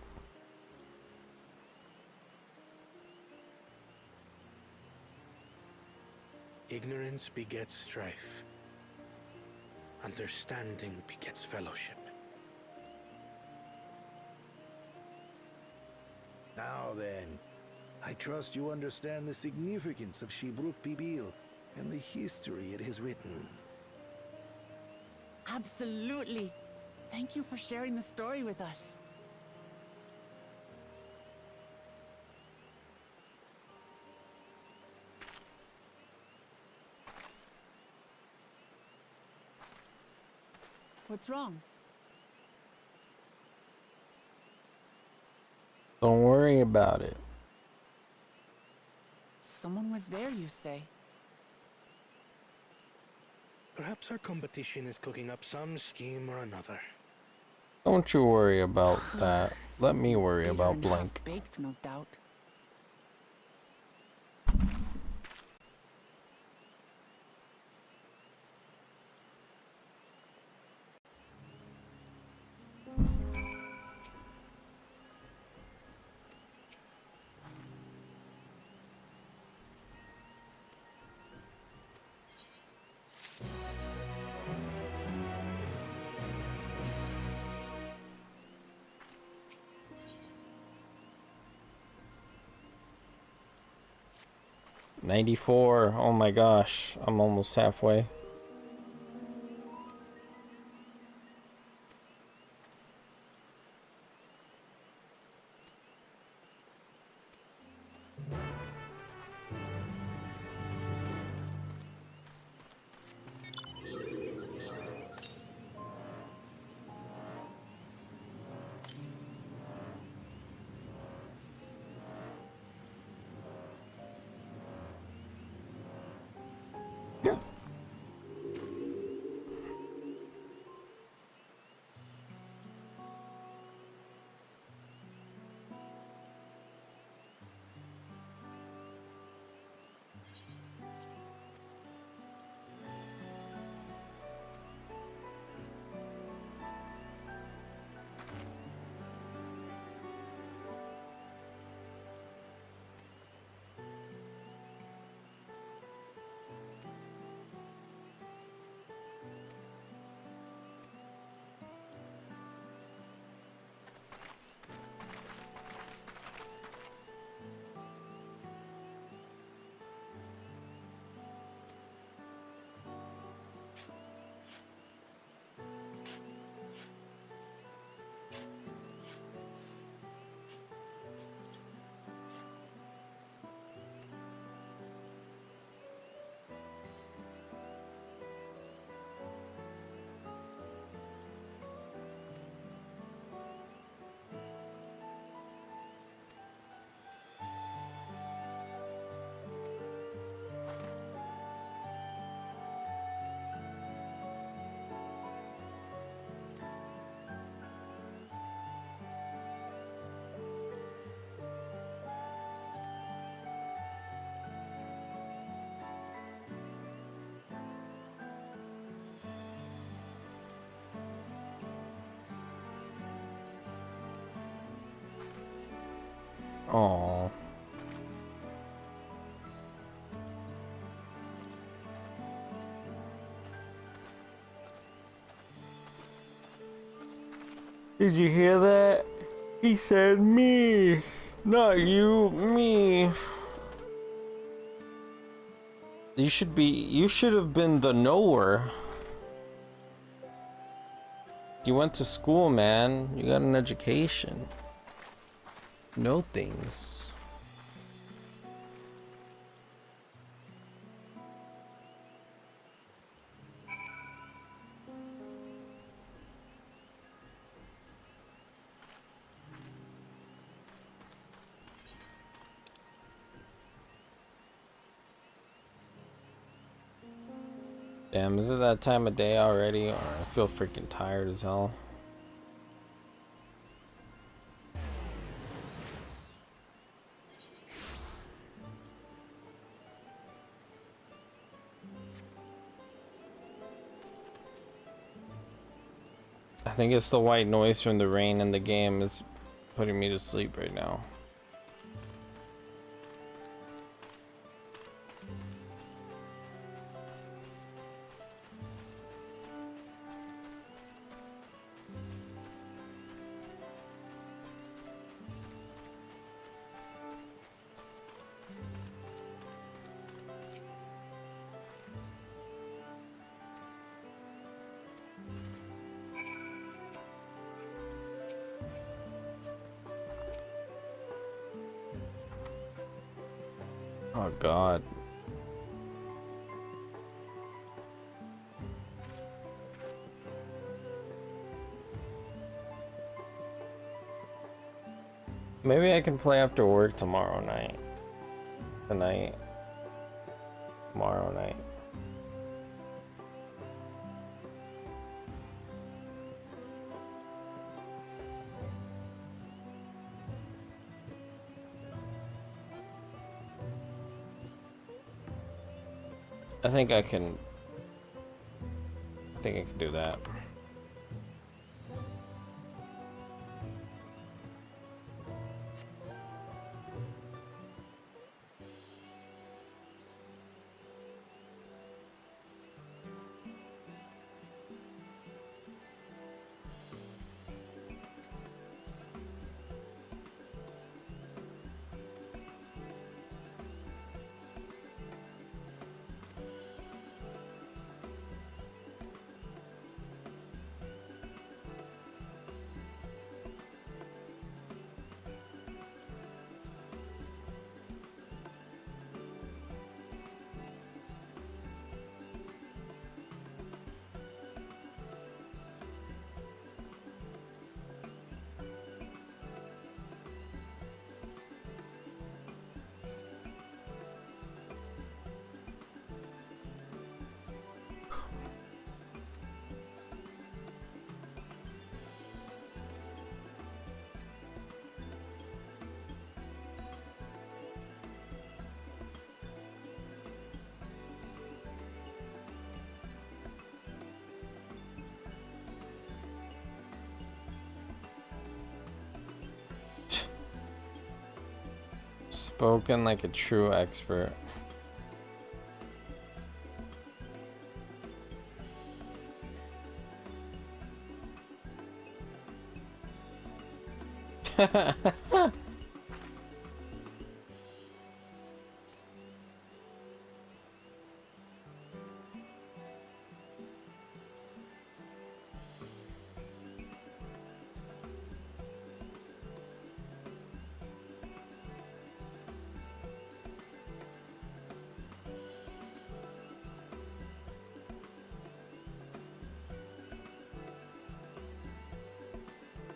Ignorance begets strife. Understanding begets fellowship. Now then, I trust you understand the significance of Shibruk Pibil and the history it has written. Absolutely. Thank you for sharing the story with us. What's wrong? Don't worry about it. Someone was there, you say? Perhaps our competition is cooking up some scheme or another. Don't you worry about that. Let me worry Bitter about and Blank. half-baked, no doubt. $94. Oh my gosh, I'm almost halfway. Oh. Did you hear that? He said me, not you, me. You should have been the knower. You went to school, man. You got an education. Know things. Damn, is it that time of day already? Oh, I feel freaking tired as hell. I think it's the white noise from the rain in the game is putting me to sleep right now. Oh God. Maybe I can play after work tomorrow night. Tonight. Tomorrow night. I think I can do that. Spoken like a true expert.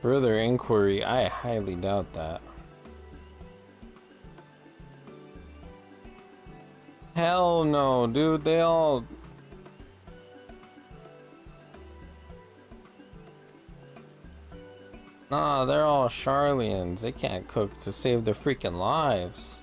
Further inquiry, I highly doubt that. Hell no, dude, they all... Nah, they're all Charlians. They can't cook to save their freaking lives.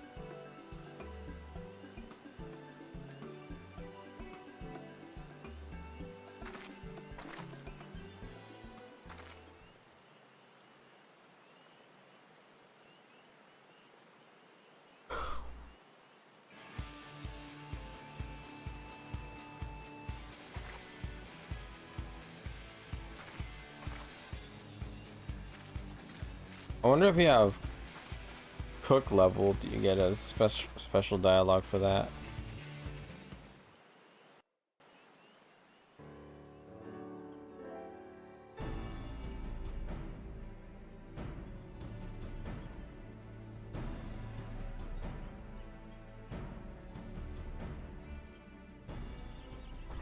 I wonder if you have cook level, do you get a special dialogue for that?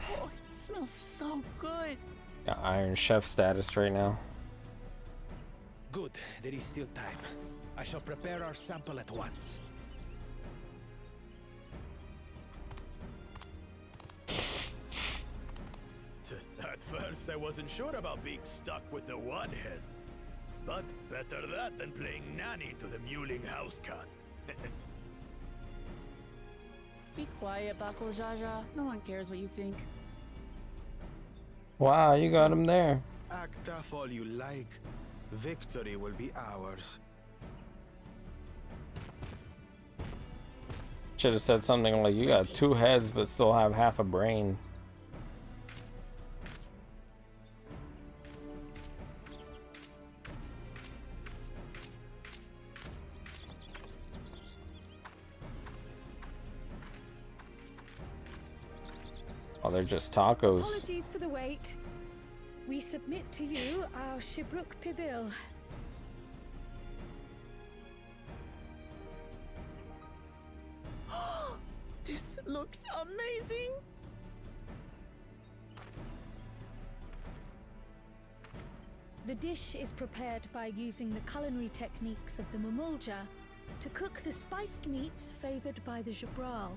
Oh, it smells so good. Got Iron Chef status right now. Good, there is still time. I shall prepare our sample at once. At first, I wasn't sure about being stuck with the one head. But better that than playing nanny to the mewling house cat. Be quiet, Bako Jaja. No one cares what you think. Wow, you got him there. Act tough all you like. Victory will be ours. Should have said something like, you got 2 heads but still have half a brain. Oh, they're just tacos. Apologies for the wait. We submit to you our Shibruk Pibil. This looks amazing. The dish is prepared by using the culinary techniques of the Mamulja to cook the spiced meats favored by the Jabral.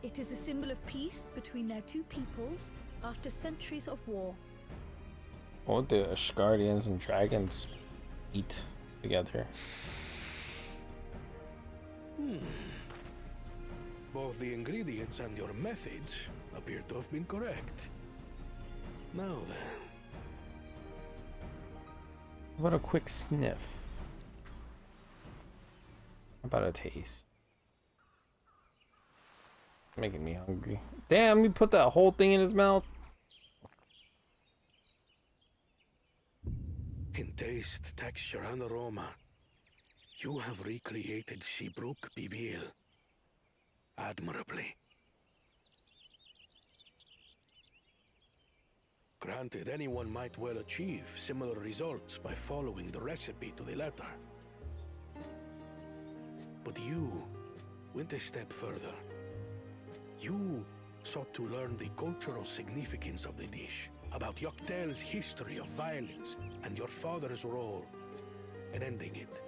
It is a symbol of peace between their two peoples after centuries of war. What do Ashgardians and dragons eat together? Both the ingredients and your methods appear to have been correct. Now then. What a quick sniff. How about a taste? Making me hungry. Damn, you put that whole thing in his mouth. In taste, texture, and aroma, you have recreated Shibruk Pibil admirably. Granted, anyone might well achieve similar results by following the recipe to the letter. But you went a step further. You sought to learn the cultural significance of the dish, about Yoktel's history of violence and your father's role in ending it.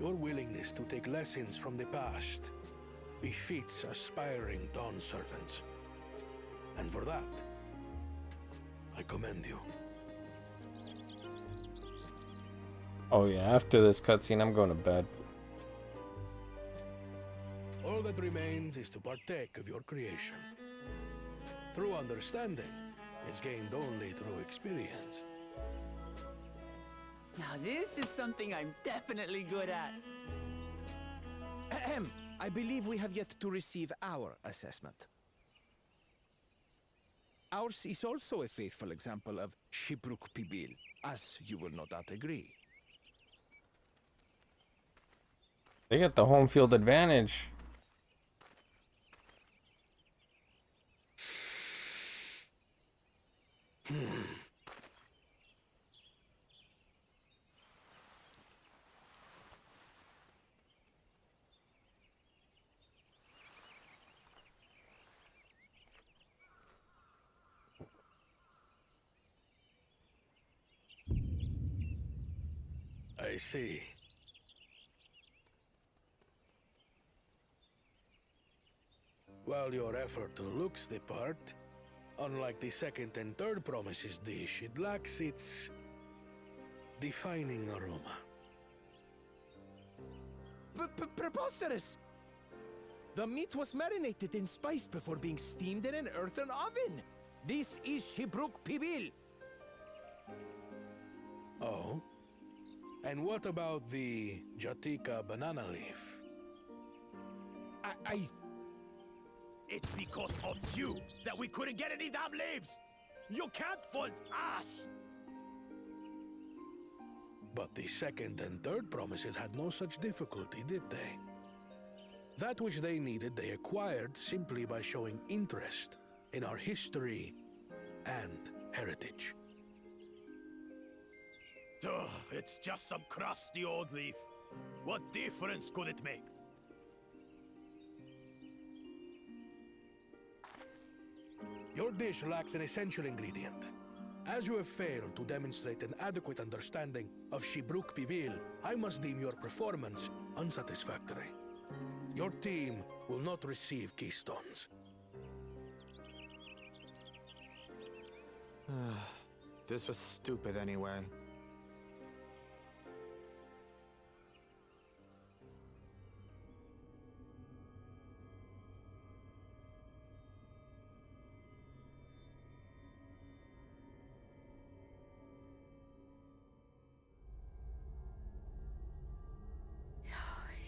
Your willingness to take lessons from the past befits aspiring Dawn servants. And for that, I commend you. Oh yeah, after this cutscene, I'm going to bed. All that remains is to partake of your creation. True understanding is gained only through experience. Now this is something I'm definitely good at. Ahem. I believe we have yet to receive our assessment. Ours is also a faithful example of Shibruk Pibil, as you will no doubt agree. They get the home field advantage. I see. While your effort looks the part, unlike the second and third promises dish, it lacks its defining aroma. Preposterous! The meat was marinated in spice before being steamed in an earthen oven. This is Shibruk Pibil. Oh? And what about the Jatika banana leaf? It's because of you that we couldn't get any damn leaves! You can't fold us! But the second and third promises had no such difficulty, did they? That which they needed, they acquired simply by showing interest in our history and heritage. Ugh, it's just some crusty old leaf. What difference could it make? Your dish lacks an essential ingredient. As you have failed to demonstrate an adequate understanding of Shibruk Pibil, I must deem your performance unsatisfactory. Your team will not receive keystones. This was stupid anyway.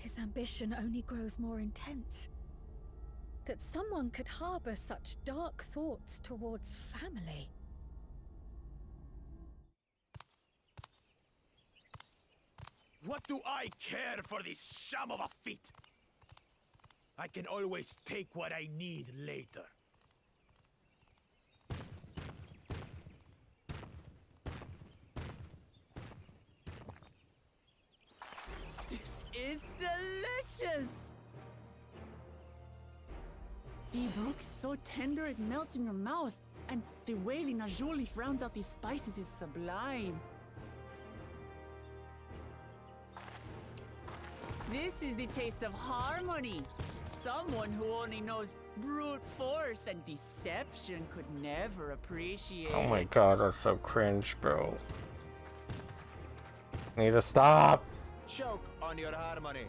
His ambition only grows more intense. That someone could harbor such dark thoughts towards family. What do I care for this sham of a feat? I can always take what I need later. This is delicious! The brook is so tender it melts in your mouth, and the way the najou leaf rounds out these spices is sublime. This is the taste of harmony. Someone who only knows brute force and deception could never appreciate. Oh my god, that's so cringe, bro. Need to stop. Choke on your harmony.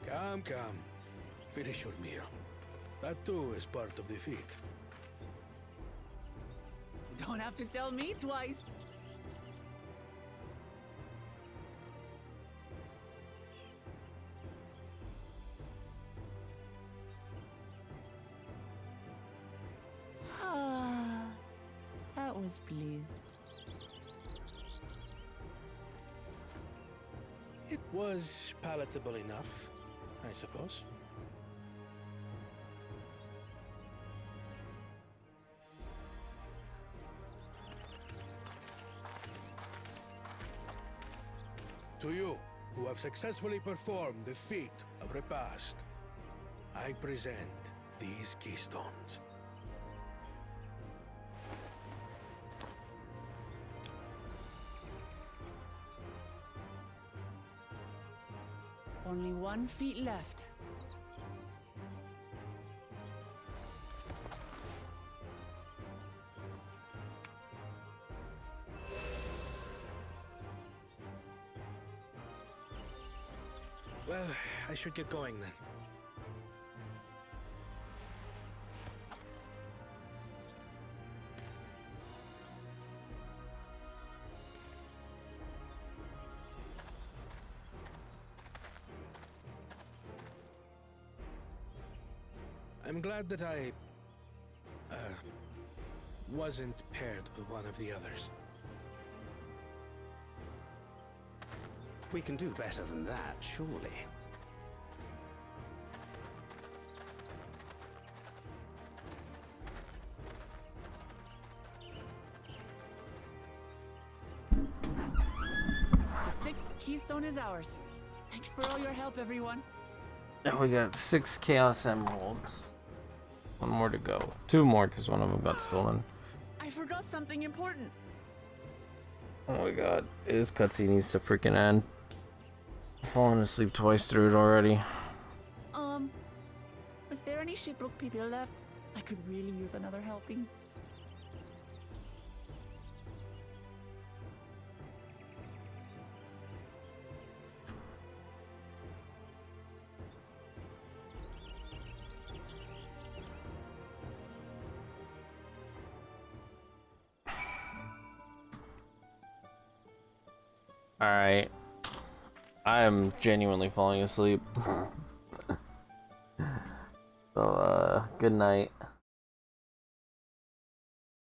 Come, come. Finish your meal. That too is part of the feat. Don't have to tell me twice. Ah, that was bliss. It was palatable enough, I suppose. To you, who have successfully performed the feat of repast, I present these keystones. Only 1 feet left. Well, I should get going then. I'm glad that I wasn't paired with one of the others. We can do better than that, surely. The 6th keystone is ours. Thanks for all your help, everyone. Now we got 6 Chaos Emeralds. 1 more to go. 2 more because one of them got stolen. I forgot something important. Oh my god, this cutscene needs to freaking end. I've fallen asleep twice through it already. Was there any Shibruk people left? I could really use another helping. Alright. I am genuinely falling asleep. So, good night.